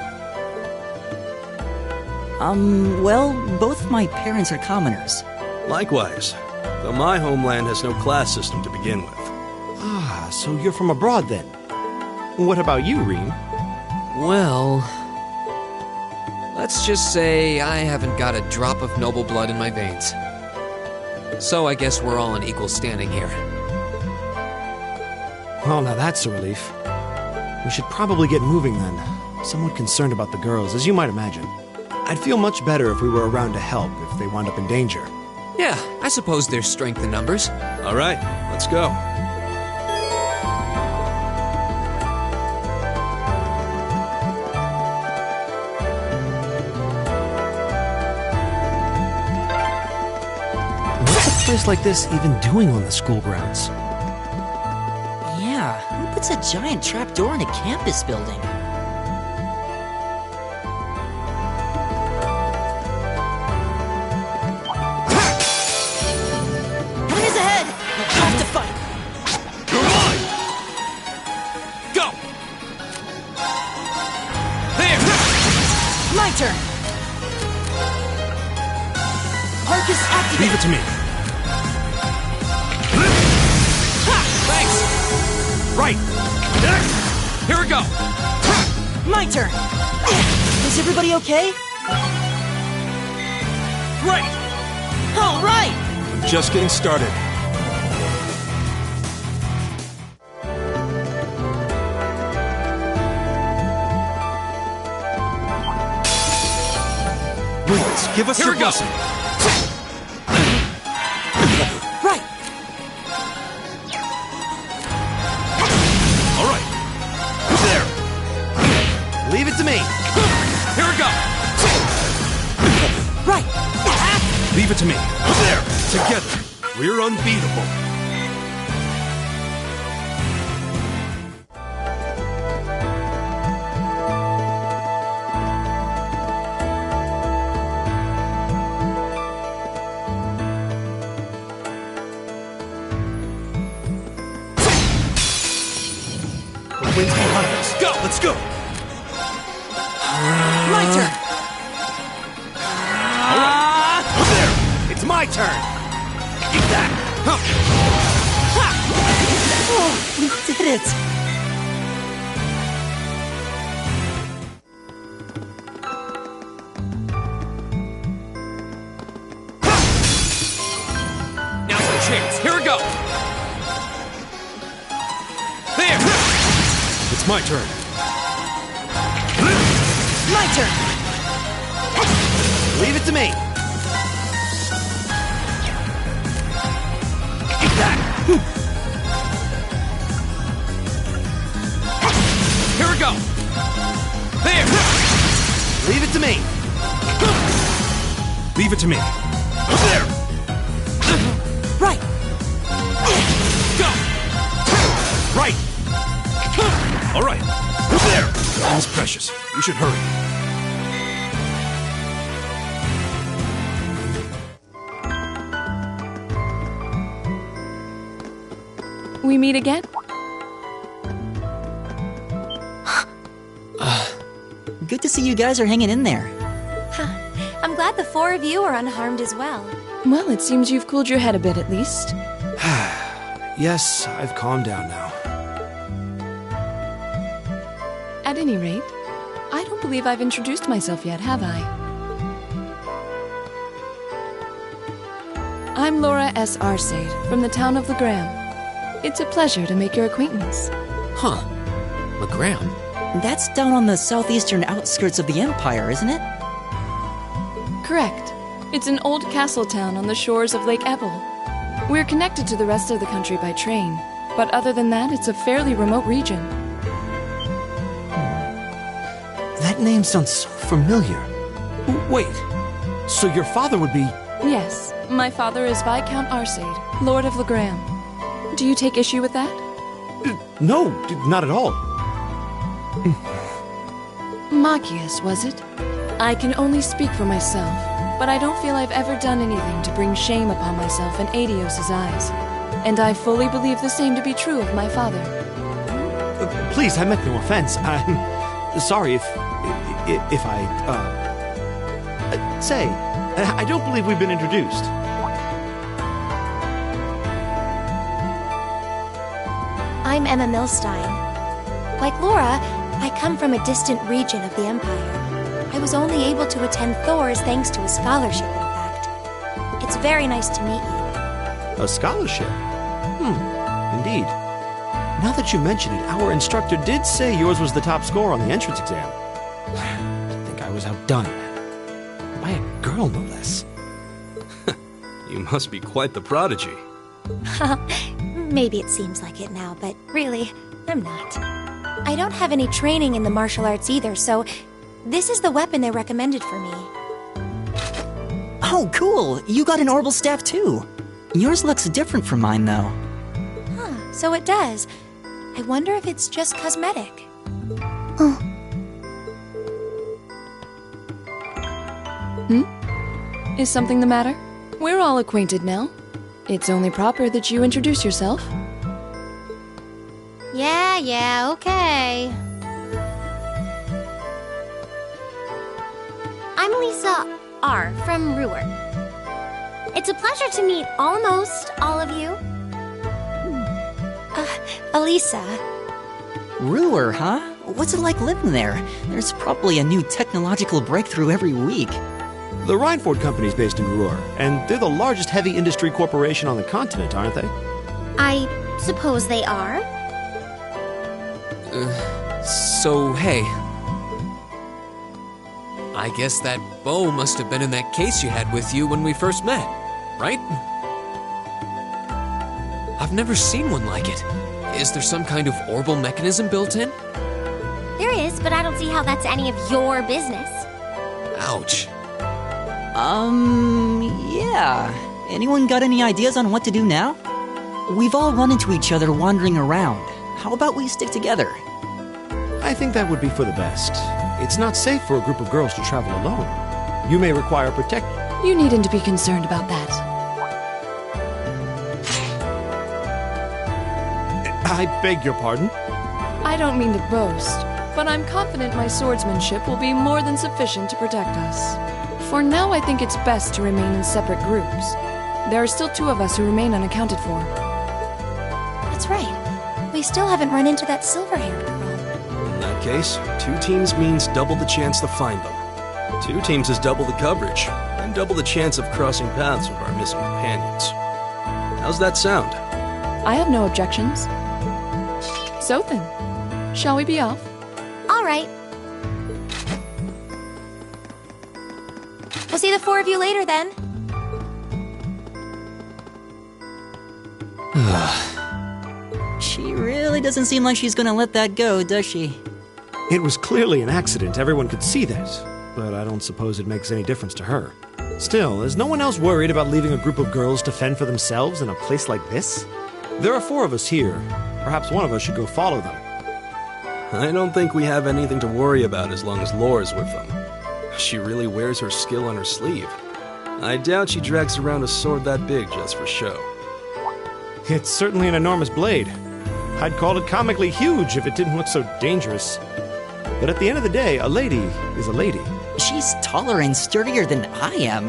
Well, both my parents are commoners. Likewise, though my homeland has no class system to begin with. Ah, so you're from abroad then. What about you, Rean? Well, let's just say I haven't got a drop of noble blood in my veins. So I guess we're all in equal standing here. Well, now that's a relief. We should probably get moving then. Somewhat concerned about the girls, as you might imagine. I'd feel much better if we were around to help if they wound up in danger. Yeah, I suppose there's strength in numbers. All right, let's go. What's a place like this even doing on the school grounds? Yeah, who puts a giant trapdoor in a campus building? turn. Arcus activate. Leave it to me. Thanks! Right! Here we go! My turn. Is everybody okay? Great! All right! Just getting started. Please, give us Here your we go. blessing. Right! All right. There. Leave it to me. Here we go! Right! Leave it to me. There. Together, we're unbeatable. The wind's behind us. Go. Let's go. My turn! All right. There. It's my turn. Eat that. Oh, we did it! Now's our chance. Here we go! There! It's my turn. My turn! Leave it to me. Eat that. Here we go! There! Leave it to me. Leave it to me. There. Right! Go! Right. All right. There. Time's precious. We should hurry. We meet again? Good to see you guys are hanging in there. I'm glad the four of you are unharmed as well. Well, it seems you've cooled your head a bit at least. Yes, I've calmed down now. At any rate, I don't believe I've introduced myself yet, have I? I'm Laura S. Arcade, from the town of Legram. It's a pleasure to make your acquaintance. Huh. Legram? That's down on the southeastern outskirts of the Empire, isn't it? Correct. It's an old castle town on the shores of Lake Ebble. We're connected to the rest of the country by train, but other than that, it's a fairly remote region. That name sounds so familiar. Wait. So your father would be... Yes, my father is Viscount Arcade, Lord of Legram. Do you take issue with that? No, not at all. Machias, was it? I can only speak for myself, but I don't feel I've ever done anything to bring shame upon myself in Adios's eyes. And I fully believe the same to be true of my father. Please, I meant no offense. I'm sorry if I, say, I don't believe we've been introduced. I'm Emma Milstein. Like Laura, I come from a distant region of the Empire. I was only able to attend Thor's thanks to a scholarship, in fact. It's very nice to meet you. A scholarship? Indeed. Now that you mention it, our instructor did say yours was the top score on the entrance exam. I think I was outdone. By a girl, no less. You must be quite the prodigy. Maybe it seems like it now, but really, I'm not. I don't have any training in the martial arts either, so this is the weapon they recommended for me. Oh, cool! You got an orbital staff too. Yours looks different from mine, though. Huh, so it does. I wonder if it's just cosmetic. Is something the matter? We're all acquainted now. It's only proper that you introduce yourself. Yeah, okay. I'm Lisa R. from Ruhr. It's a pleasure to meet almost all of you. Elisa. Ruhr, huh? What's it like living there? There's probably a new technological breakthrough every week. The Reinford Company's based in Ruhr, and they're the largest heavy industry corporation on the continent, aren't they? I suppose they are. So, hey. I guess that bow must have been in that case you had with you when we first met, right? I've never seen one like it. Is there some kind of orbal mechanism built in? There is, but I don't see how that's any of your business. Ouch. Yeah. Anyone got any ideas on what to do now? We've all run into each other wandering around. How about we stick together? I think that would be for the best. It's not safe for a group of girls to travel alone. You may require protection. You needn't to be concerned about that. I beg your pardon? I don't mean to boast, but I'm confident my swordsmanship will be more than sufficient to protect us. For now, I think it's best to remain in separate groups. There are still 2 of us who remain unaccounted for. That's right. We still haven't run into that silver-haired girl. In that case, 2 teams means double the chance to find them. 2 teams is double the coverage, and double the chance of crossing paths with our missing companions. How's that sound? I have no objections. So then, shall we be off? All right. We'll see the 4 of you later, then. She really doesn't seem like she's gonna let that go, does she? It was clearly an accident, everyone could see that. But I don't suppose it makes any difference to her. Still, is no one else worried about leaving a group of girls to fend for themselves in a place like this? There are 4 of us here. Perhaps one of us should go follow them. I don't think we have anything to worry about as long as Lore's with them. She really wears her skill on her sleeve. I doubt she drags around a sword that big just for show. It's certainly an enormous blade. I'd call it comically huge if it didn't look so dangerous. But at the end of the day, a lady is a lady. She's taller and sturdier than I am.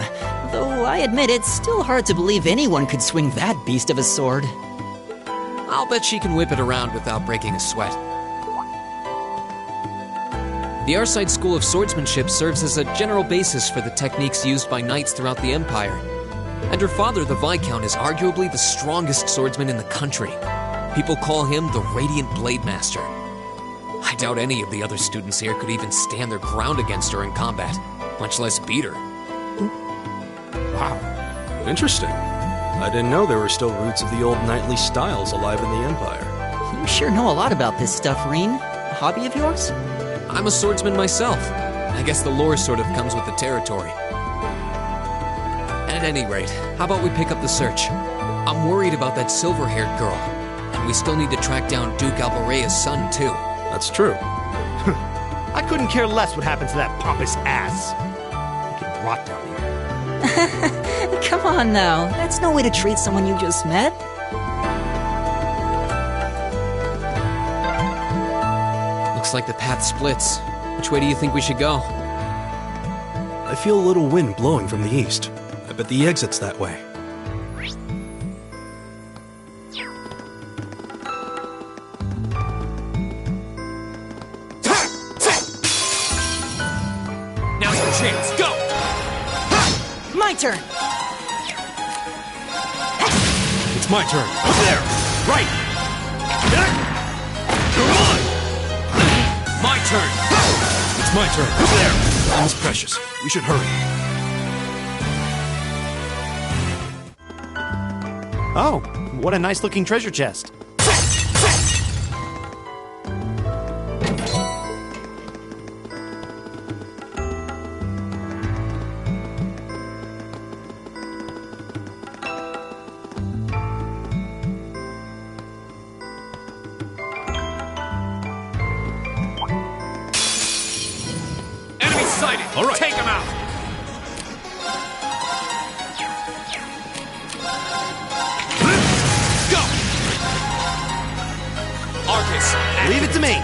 Though I admit it's still hard to believe anyone could swing that beast of a sword. I'll bet she can whip it around without breaking a sweat. The Arside School of Swordsmanship serves as a general basis for the techniques used by knights throughout the Empire. And her father, the Viscount, is arguably the strongest swordsman in the country. People call him the Radiant Blade Master. I doubt any of the other students here could even stand their ground against her in combat, much less beat her. Wow. Interesting. I didn't know there were still roots of the old knightly styles alive in the Empire. You sure know a lot about this stuff, Reen. A hobby of yours? I'm a swordsman myself. I guess the lore sort of comes with the territory. At any rate, how about we pick up the search? I'm worried about that silver-haired girl. And we still need to track down Duke Alborea's son, too. That's true. I couldn't care less what happened to that pompous ass. I can rot down here. Come on now, that's no way to treat someone you just met. Looks like the path splits. Which way do you think we should go? I feel a little wind blowing from the east. I bet the exit's that way. Now's your chance. Go! My turn! It's my turn. Up there! Right! Come on! My turn! It's my turn. Up there! Time is precious. We should hurry. Oh, what a nice-looking treasure chest. Enemy sighted! All right. Take him out! Go! Arcus, Leave it to me.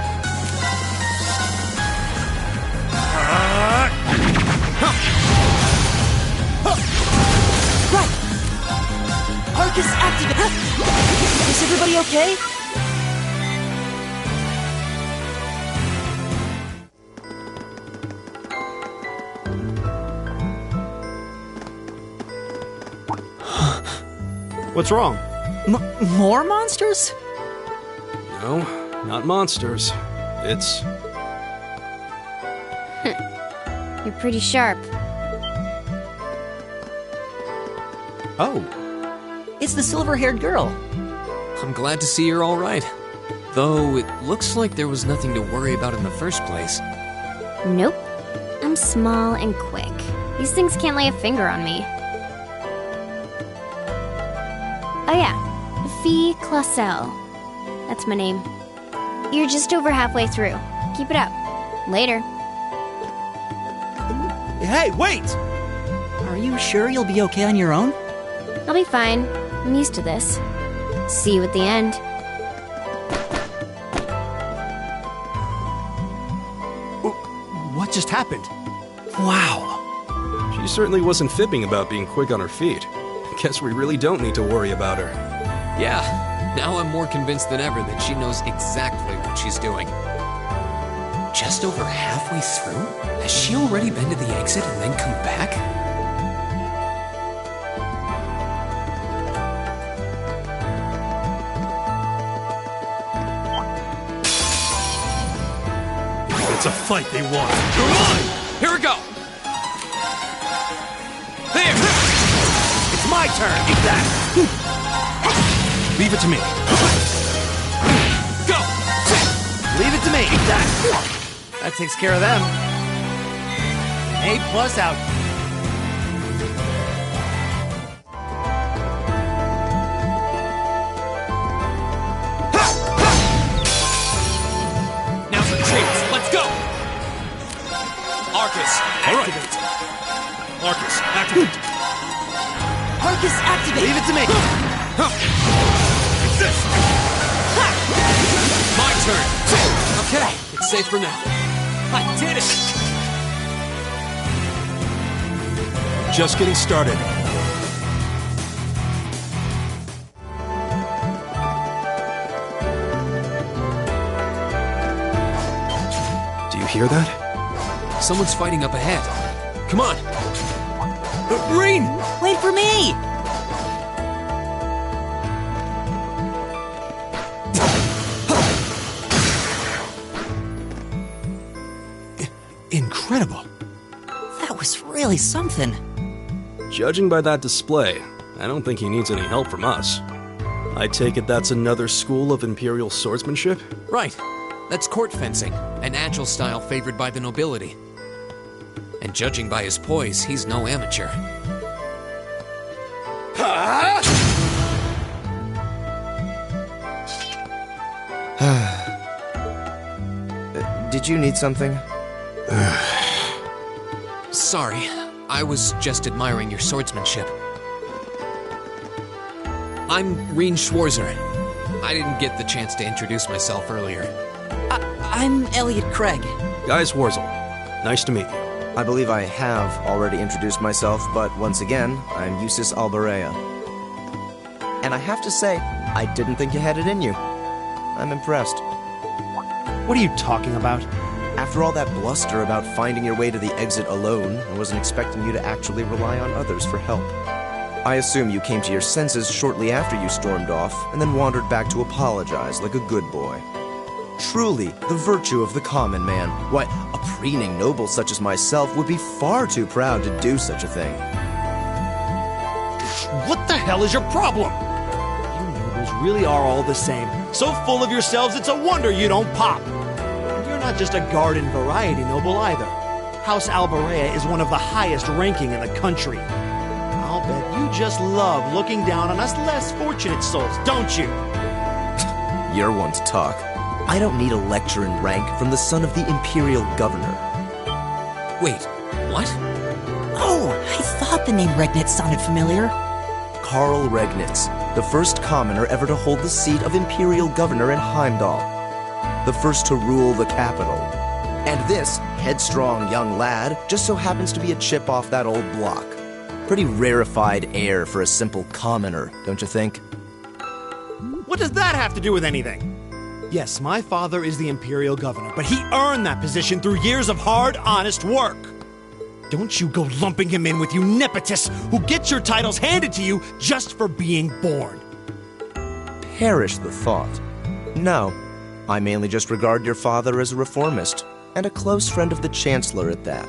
everybody okay? What's wrong? More monsters? No, not monsters. It's... You're pretty sharp. Oh. It's the silver-haired girl. I'm glad to see you're all right. Though it looks like there was nothing to worry about in the first place. Nope. I'm small and quick. These things can't lay a finger on me. Oh yeah, Fee Clausel. That's my name. You're just over halfway through. Keep it up. Later. Hey, wait! Are you sure you'll be okay on your own? I'll be fine. I'm used to this. See you at the end. What just happened? Wow. She certainly wasn't fibbing about being quick on her feet. Guess we really don't need to worry about her. Yeah, now I'm more convinced than ever that she knows exactly what she's doing. Just over halfway through? Has she already been to the exit and then come back? It's a fight they want. Come on! Here we go! There! It's my turn! Eat that! Leave it to me. Go! Leave it to me! Eat that! That takes care of them. A+ out. Now's the chance. Let's go! Arcus, activate. Arcus, activate. Arcus, activate! Leave it to me! Resist! My turn. Okay, it's safe for now. I did it! Just getting started. Do you hear that? Someone's fighting up ahead. Come on! Rean! Wait for me! Incredible. That was really something. Judging by that display, I don't think he needs any help from us. I take it that's another school of Imperial swordsmanship? Right. That's court fencing, an agile style favored by the nobility. And judging by his poise, he's no amateur. Did you need something? Sorry, I was just admiring your swordsmanship. I'm Rean Schwarzer. I didn't get the chance to introduce myself earlier. I'm Elliot Craig. Guy Schwarzel. Nice to meet you. I believe I have already introduced myself, but once again, I'm Eustace Alberea. And I have to say, I didn't think you had it in you. I'm impressed. What are you talking about? After all that bluster about finding your way to the exit alone, I wasn't expecting you to actually rely on others for help. I assume you came to your senses shortly after you stormed off, and then wandered back to apologize like a good boy. Truly, the virtue of the common man. Why, a preening noble such as myself would be far too proud to do such a thing. What the hell is your problem? You nobles really are all the same. So full of yourselves, it's a wonder you don't pop. And you're not just a garden variety noble either. House Alberea is one of the highest ranking in the country. I'll bet you just love looking down on us less fortunate souls, don't you? You're one to talk. I don't need a lecture in rank from the son of the Imperial Governor. Wait, what? Oh, I thought the name Regnitz sounded familiar. Karl Regnitz, the first commoner ever to hold the seat of Imperial Governor in Heimdall. The first to rule the capital. And this headstrong young lad just so happens to be a chip off that old block. Pretty rarefied air for a simple commoner, don't you think? What does that have to do with anything? Yes, my father is the Imperial Governor, but he earned that position through years of hard, honest work. Don't you go lumping him in with you nepotists who get your titles handed to you just for being born. Perish the thought. No, I mainly just regard your father as a reformist, and a close friend of the Chancellor at that.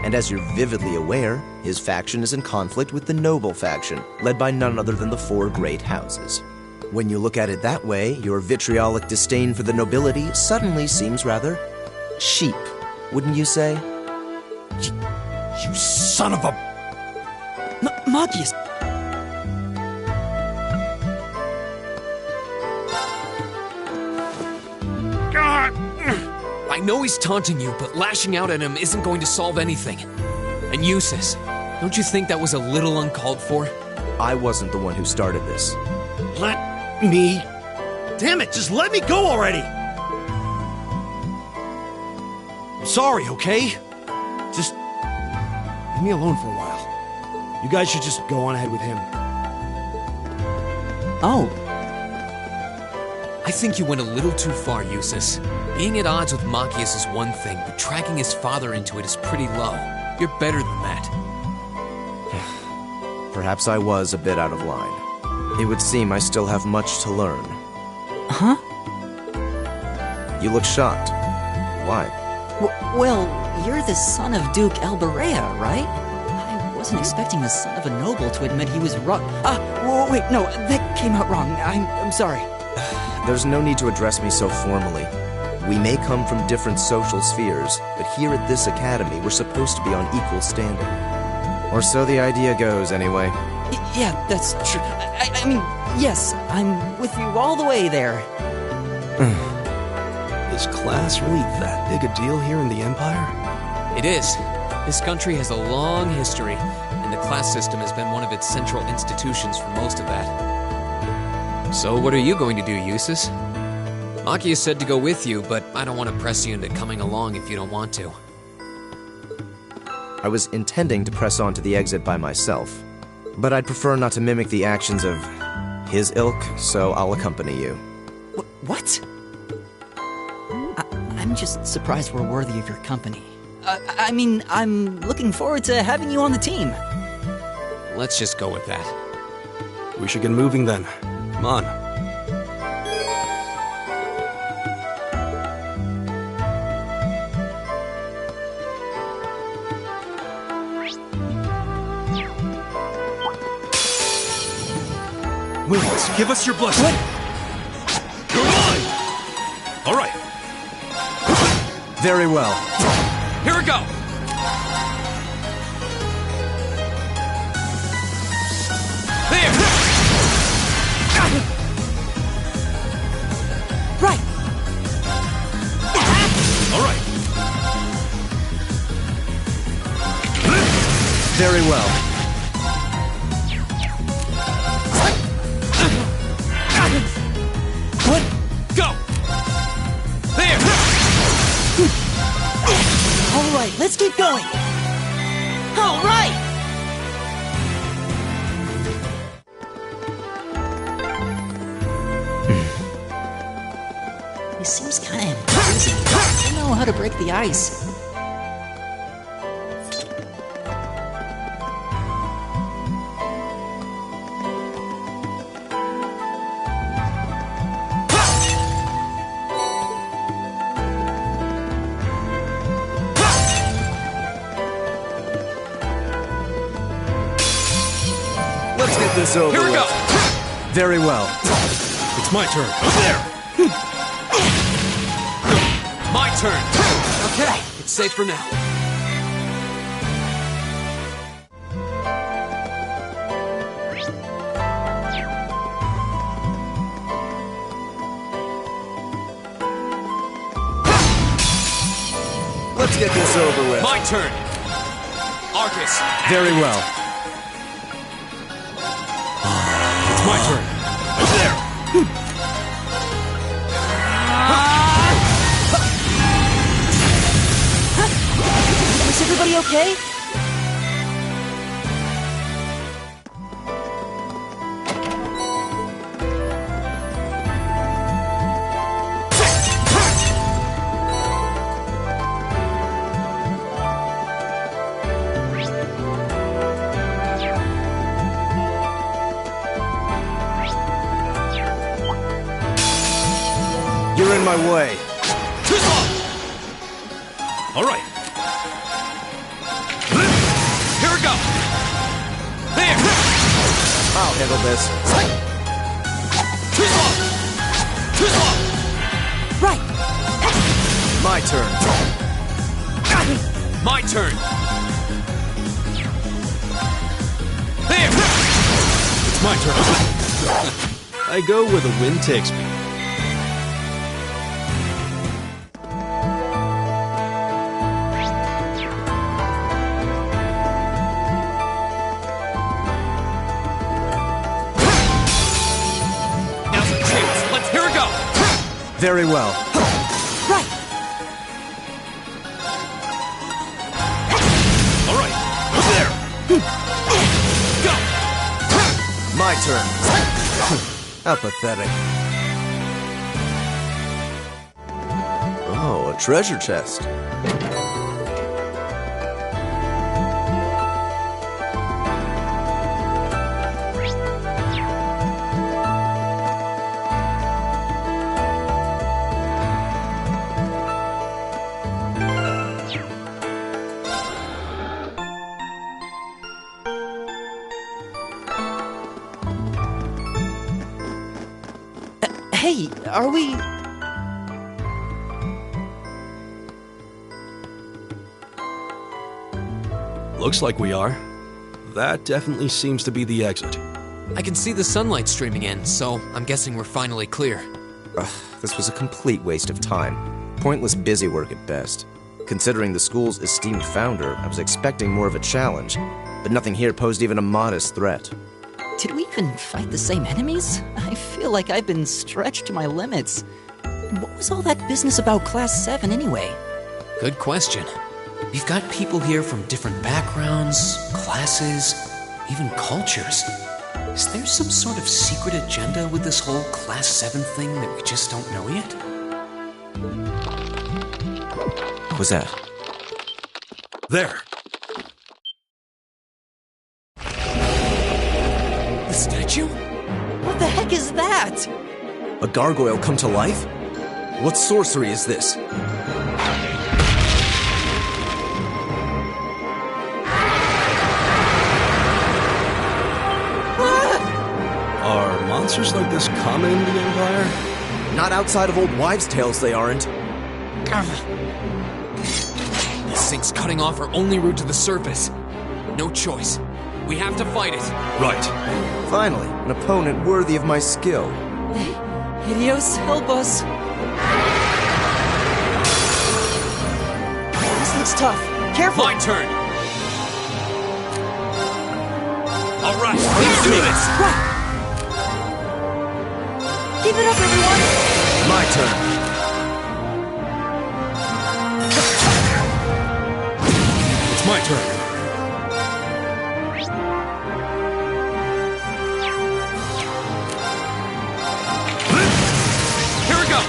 And as you're vividly aware, his faction is in conflict with the noble faction, led by none other than the four great houses. When you look at it that way, your vitriolic disdain for the nobility suddenly seems rather cheap, wouldn't you say? You son of a... Machias! I know he's taunting you, but lashing out at him isn't going to solve anything. And Eustace, don't you think that was a little uncalled for? I wasn't the one who started this. Let me... Damn it, just let me go already! I'm sorry, okay? Just... leave me alone for a while. You guys should just go on ahead with him. Oh. I think you went a little too far, Eustace. Being at odds with Machias is one thing, but dragging his father into it is pretty low. You're better than that. Perhaps I was a bit out of line. It would seem I still have much to learn. Huh? You look shocked. Why? Well, you're the son of Duke Elberea, right? I wasn't expecting the son of a noble to admit he was wrong. Wait, no, that came out wrong. I'm sorry. There's no need to address me so formally. We may come from different social spheres, but here at this academy, we're supposed to be on equal standing. Or so the idea goes, anyway. Yeah, that's true. I mean, yes, I'm with you all the way there. Is class really that big a deal here in the Empire? It is. This country has a long history, and the class system has been one of its central institutions for most of that. So what are you going to do, Eustace? Machias said to go with you, but I don't want to press you into coming along if you don't want to. I was intending to press on to the exit by myself, but I'd prefer not to mimic the actions of his ilk, so I'll accompany you. What? I'm just surprised we're worthy of your company. I mean, I'm looking forward to having you on the team. Let's just go with that. We should get moving then. Come on. Williams, give us your blessing. You're mine! All right. Very well. Here we go! There! Right! All right. Very well. What? Go! There! All right, let's keep going. All right! He seems kind of imposing. I don't know how to break the ice. Let's get this over Here we with. go! Very well. It's my turn. There! My turn! Okay, it's safe for now. Let's get this over with. My turn! Arcus! Very well. It's my turn. There! Is everybody okay? You're in my way. All right. Here we go. There. I'll handle this. Right. My turn. My turn. There. It's my turn. I go where the wind takes me. Now's our chance. Let's hear it go. Very well. Right. All right. There. Go. My turn. How pathetic. Oh, a treasure chest. Hey, are we... Looks like we are. That definitely seems to be the exit. I can see the sunlight streaming in, so I'm guessing we're finally clear. This was a complete waste of time. Pointless busy work at best. Considering the school's esteemed founder, I was expecting more of a challenge, but nothing here posed even a modest threat. Did we even fight the same enemies? I feel like I've been stretched to my limits. What was all that business about Class 7 anyway? Good question. We've got people here from different backgrounds, classes, even cultures. Is there some sort of secret agenda with this whole Class 7 thing that we just don't know yet? What was that? There. The statue? What the heck is that? A gargoyle come to life? What sorcery is this? Are monsters like this common in the Empire? Not outside of old wives' tales, they aren't. This thing's cutting off our only route to the surface. No choice. We have to fight it. Right. Finally, an opponent worthy of my skill. Hideos, help us. This looks tough. Careful. My turn. All right. Let's do this. Right. Keep it up, everyone. My turn. It's my turn. Here we go.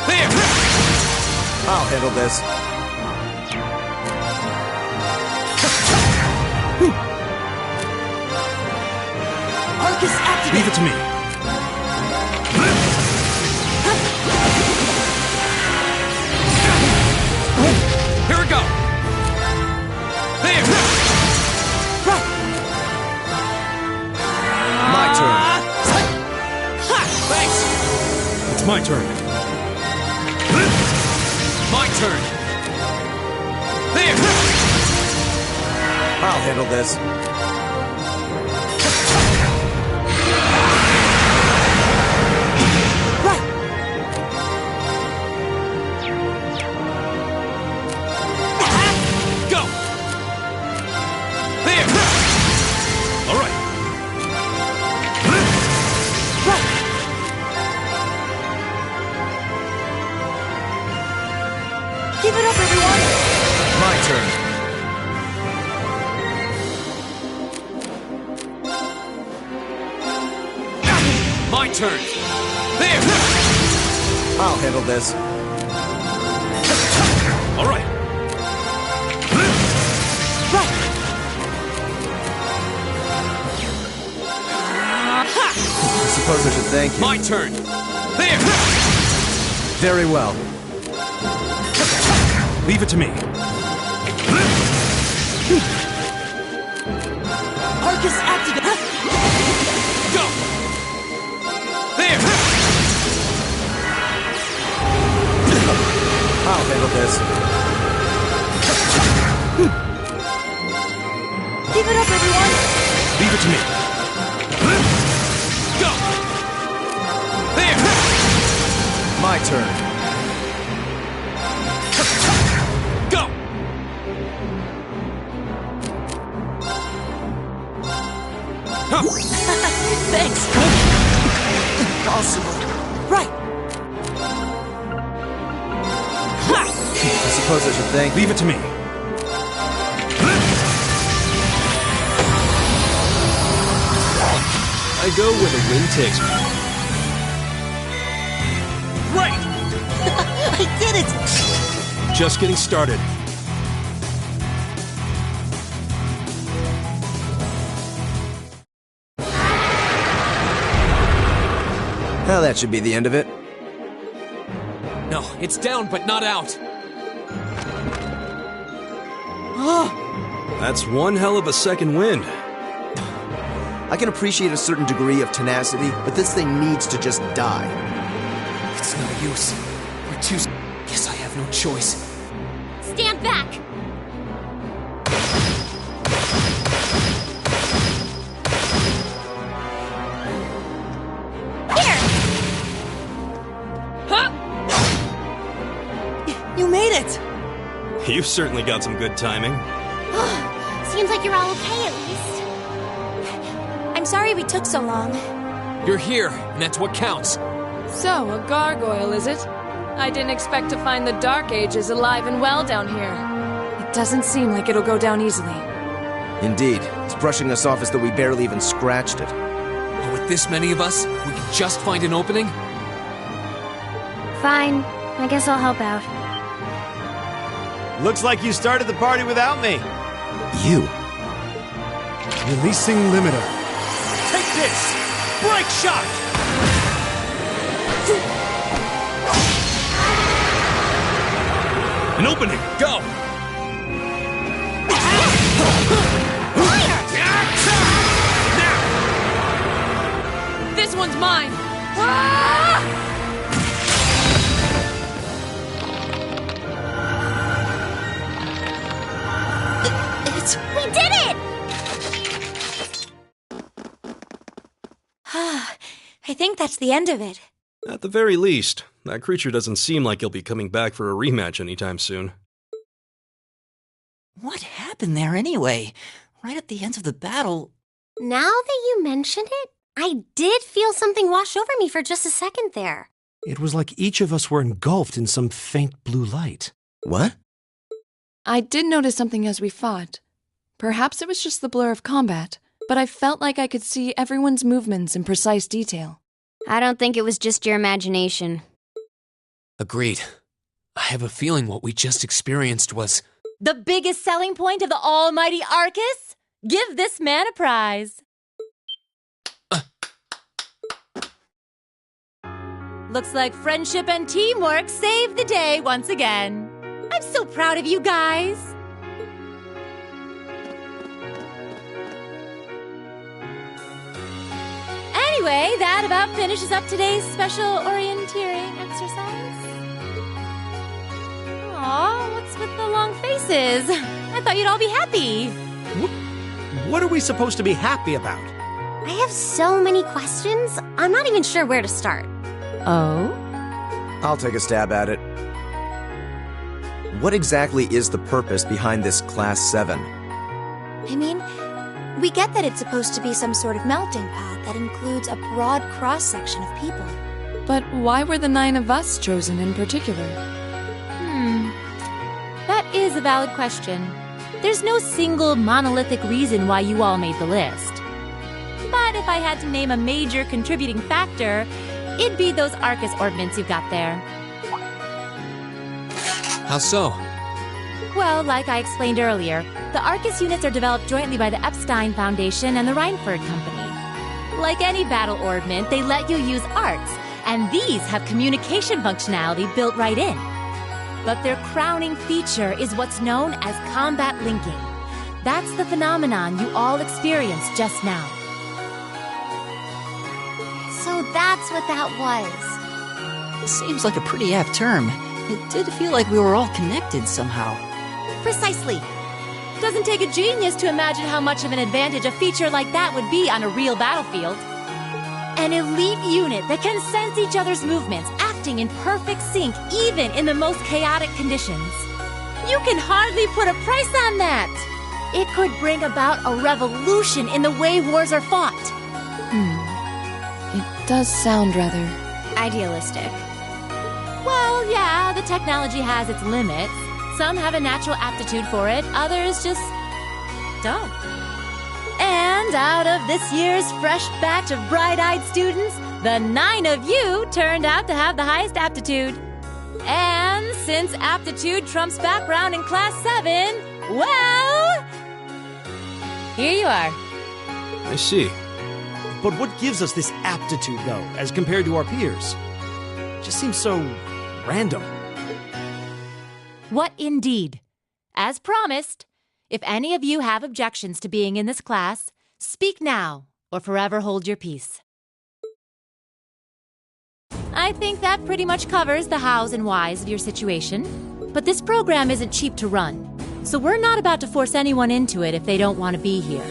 There. I'll handle this. Arcus activate. Leave it to me. Here we go. There. Right. My turn. Thanks. It's my turn. My turn. There. I'll handle this. Go. There. All right. Keep it up, everyone. My turn. My turn. There. I'll handle this. All right. This suppose I should thank you. My turn. There! Very well. Leave it to me. Arcus activate! Go! There! I'll handle this. Keep it up, everyone! Leave it to me. Go! There! My turn. Go! Thanks! Impossible. Right! I suppose I should thank you. Leave it to me. I go where the wind takes me. Right! I did it! Just getting started. Well, that should be the end of it. No, it's down, but not out. That's one hell of a second wind. I can appreciate a certain degree of tenacity, but this thing needs to just die. It's no use. We're too... Guess I have no choice. Stand back! Here! Huh? You made it! You've certainly got some good timing. Seems like you're all okay at least. I'm sorry we took so long. You're here, and that's what counts. So, a gargoyle, is it? I didn't expect to find the Dark Ages alive and well down here. It doesn't seem like it'll go down easily. Indeed. It's brushing us off as though we barely even scratched it. But with this many of us, we can just find an opening? Fine. I guess I'll help out. Looks like you started the party without me. You? Releasing limiter. Take this! Break shot! An opening! Go! This one's mine! We did it! I think that's the end of it. At the very least, that creature doesn't seem like he'll be coming back for a rematch anytime soon. What happened there anyway? Right at the end of the battle... Now that you mention it, I did feel something wash over me for just a second there. It was like each of us were engulfed in some faint blue light. What? I did notice something as we fought. Perhaps it was just the blur of combat, but I felt like I could see everyone's movements in precise detail. I don't think it was just your imagination. Agreed. I have a feeling what we just experienced was... The biggest selling point of the almighty Arcus? Give this man a prize. Looks like friendship and teamwork saved the day once again. I'm so proud of you guys. Anyway, that about finishes up today's special orienteering exercise. Aw, what's with the long faces? I thought you'd all be happy. What are we supposed to be happy about? I have so many questions, I'm not even sure where to start. Oh? I'll take a stab at it. What exactly is the purpose behind this Class 7? I mean, we get that it's supposed to be some sort of melting pot that includes a broad cross-section of people. But why were the 9 of us chosen in particular? That is a valid question. There's no single monolithic reason why you all made the list. But if I had to name a major contributing factor, it'd be those Arcus ordnance you've got there. How so? Well, like I explained earlier, the Arcus units are developed jointly by the Epstein Foundation and the Reinford Company. Like any battle ordnance, they let you use arts, and these have communication functionality built right in. But their crowning feature is what's known as combat linking. That's the phenomenon you all experienced just now. So that's what that was. Seems like a pretty apt term. It did feel like we were all connected somehow. Precisely. Doesn't take a genius to imagine how much of an advantage a feature like that would be on a real battlefield. An elite unit that can sense each other's movements, acting in perfect sync even in the most chaotic conditions. You can hardly put a price on that. It could bring about a revolution in the way wars are fought. It does sound rather idealistic. Well, yeah, the technology has its limits. Some have a natural aptitude for it, others just don't. And out of this year's fresh batch of bright-eyed students, the 9 of you turned out to have the highest aptitude. And since aptitude trumps background in Class 7, well, here you are. I see. But what gives us this aptitude, though, as compared to our peers? It just seems so random. What indeed? As promised, if any of you have objections to being in this class, speak now or forever hold your peace. I think that pretty much covers the hows and whys of your situation. But this program isn't cheap to run, so we're not about to force anyone into it if they don't want to be here.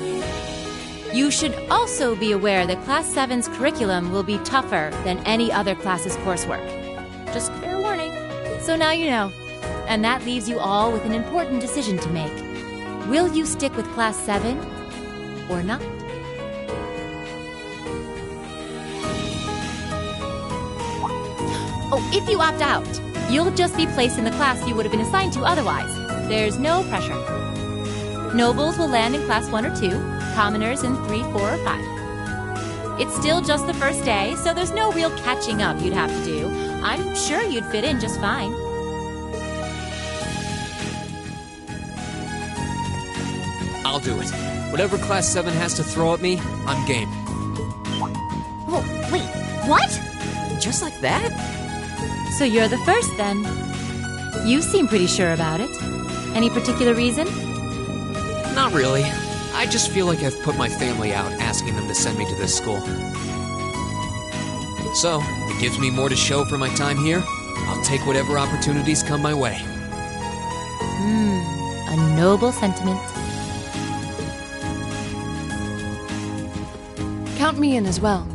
You should also be aware that Class 7's curriculum will be tougher than any other class's coursework. Just fair warning. So now you know. And that leaves you all with an important decision to make. Will you stick with Class 7 or not? Oh, if you opt out, you'll just be placed in the class you would have been assigned to otherwise. There's no pressure. Nobles will land in Class 1 or 2, commoners in 3, 4, or 5. It's still just the first day, so there's no real catching up you'd have to do. I'm sure you'd fit in just fine. I'll do it. Whatever Class 7 has to throw at me, I'm game. Oh, wait, what? Just like that? So you're the first, then. You seem pretty sure about it. Any particular reason? Not really. I just feel like I've put my family out asking them to send me to this school. So, if it gives me more to show for my time here, I'll take whatever opportunities come my way. A noble sentiment. Count me in as well.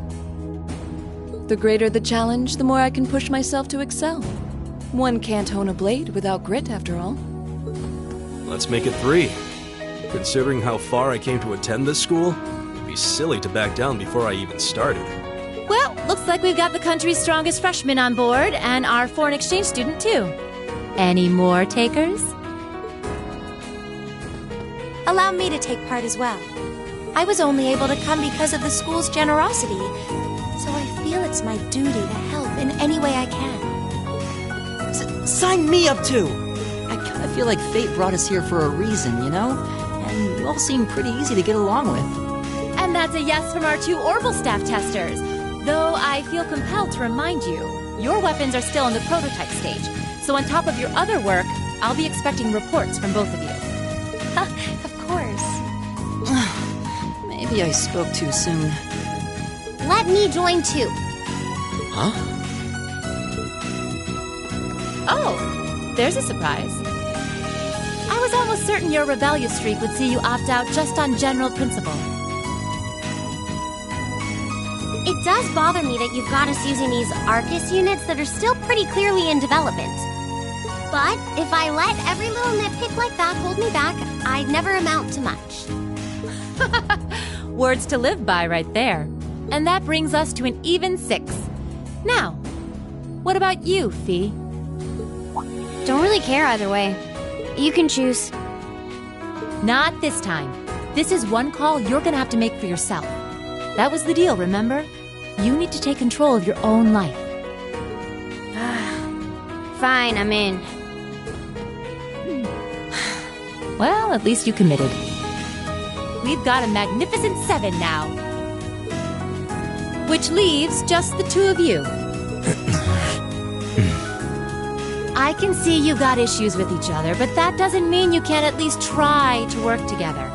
The greater the challenge, the more I can push myself to excel. One can't hone a blade without grit, after all. Let's make it 3. Considering how far I came to attend this school, it'd be silly to back down before I even started. Well, looks like we've got the country's strongest freshman on board, and our foreign exchange student, too. Any more takers? Allow me to take part as well. I was only able to come because of the school's generosity, so I feel it's my duty to help in any way I can. Sign me up too! I kind of feel like fate brought us here for a reason, you know? And you all seem pretty easy to get along with. And that's a yes from our 2 Orbital staff testers. Though I feel compelled to remind you, your weapons are still in the prototype stage. So on top of your other work, I'll be expecting reports from both of you. Of course. Maybe I spoke too soon. Let me join too. Huh? Oh, there's a surprise. I was almost certain your rebellious streak would see you opt out just on general principle. It does bother me that you've got us using these Arcus units that are still pretty clearly in development. But if I let every little nitpick like that hold me back, I'd never amount to much. Words to live by right there. And that brings us to an even 6. Now, what about you, Fee? Don't really care either way. You can choose. Not this time. This is one call you're gonna have to make for yourself. That was the deal, remember? You need to take control of your own life. Fine, I'm in. Well, at least you committed. We've got a magnificent 7 now. which leaves just the two of you. I can see you've got issues with each other, but that doesn't mean you can't at least try to work together.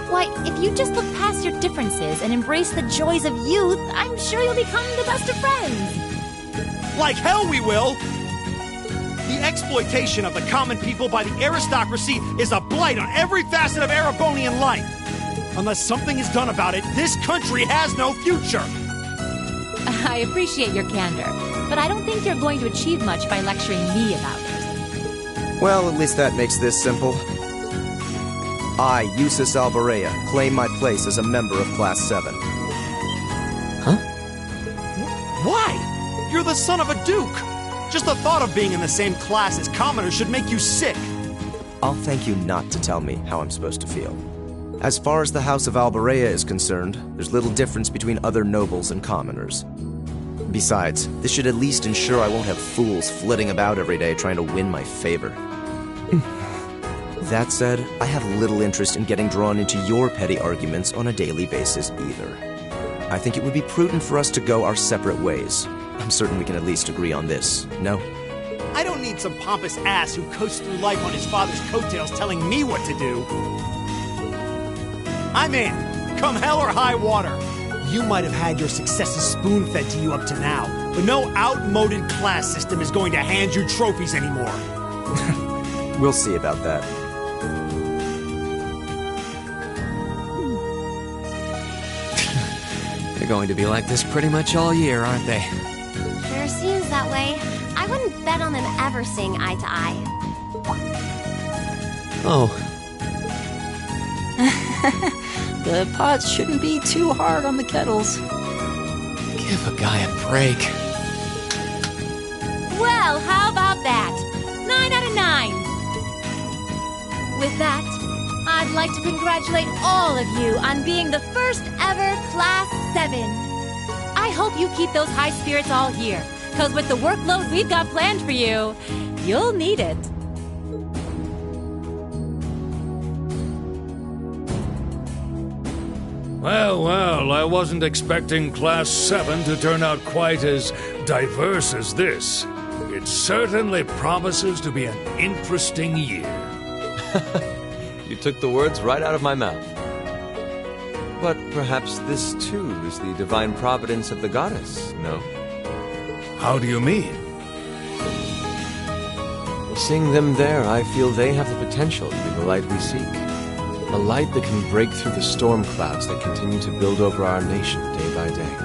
Why, if you just look past your differences and embrace the joys of youth, I'm sure you'll become the best of friends. Like hell we will! The exploitation of the common people by the aristocracy is a blight on every facet of Erebonian life. Unless something is done about it, this country has no future! I appreciate your candor, but I don't think you're going to achieve much by lecturing me about it. Well, at least that makes this simple. I, Eustace Alborea, claim my place as a member of Class 7. Huh? Why? You're the son of a duke! Just the thought of being in the same class as commoners should make you sick! I'll thank you not to tell me how I'm supposed to feel. As far as the House of Alborea is concerned, there's little difference between other nobles and commoners. Besides, this should at least ensure I won't have fools flitting about every day trying to win my favor. That said, I have little interest in getting drawn into your petty arguments on a daily basis either. I think it would be prudent for us to go our separate ways. I'm certain we can at least agree on this, no? I don't need some pompous ass who coasts through life on his father's coattails telling me what to do. I'm in, come hell or high water. You might have had your successes spoon-fed to you up to now, but no outmoded class system is going to hand you trophies anymore. We'll see about that. They're going to be like this pretty much all year, aren't they? Sure seems that way. I wouldn't bet on them ever seeing eye to eye. Oh. The pots shouldn't be too hard on the kettles. Give a guy a break. Well, how about that? 9 out of 9. With that, I'd like to congratulate all of you on being the first ever Class 7. I hope you keep those high spirits all year, because with the workload we've got planned for you, you'll need it. Well, I wasn't expecting Class 7 to turn out quite as diverse as this. It certainly promises to be an interesting year. You took the words right out of my mouth. But perhaps this, too, is the divine providence of the goddess, no? How do you mean? Seeing them there, I feel they have the potential to be the light we seek. A light that can break through the storm clouds that continue to build over our nation day by day.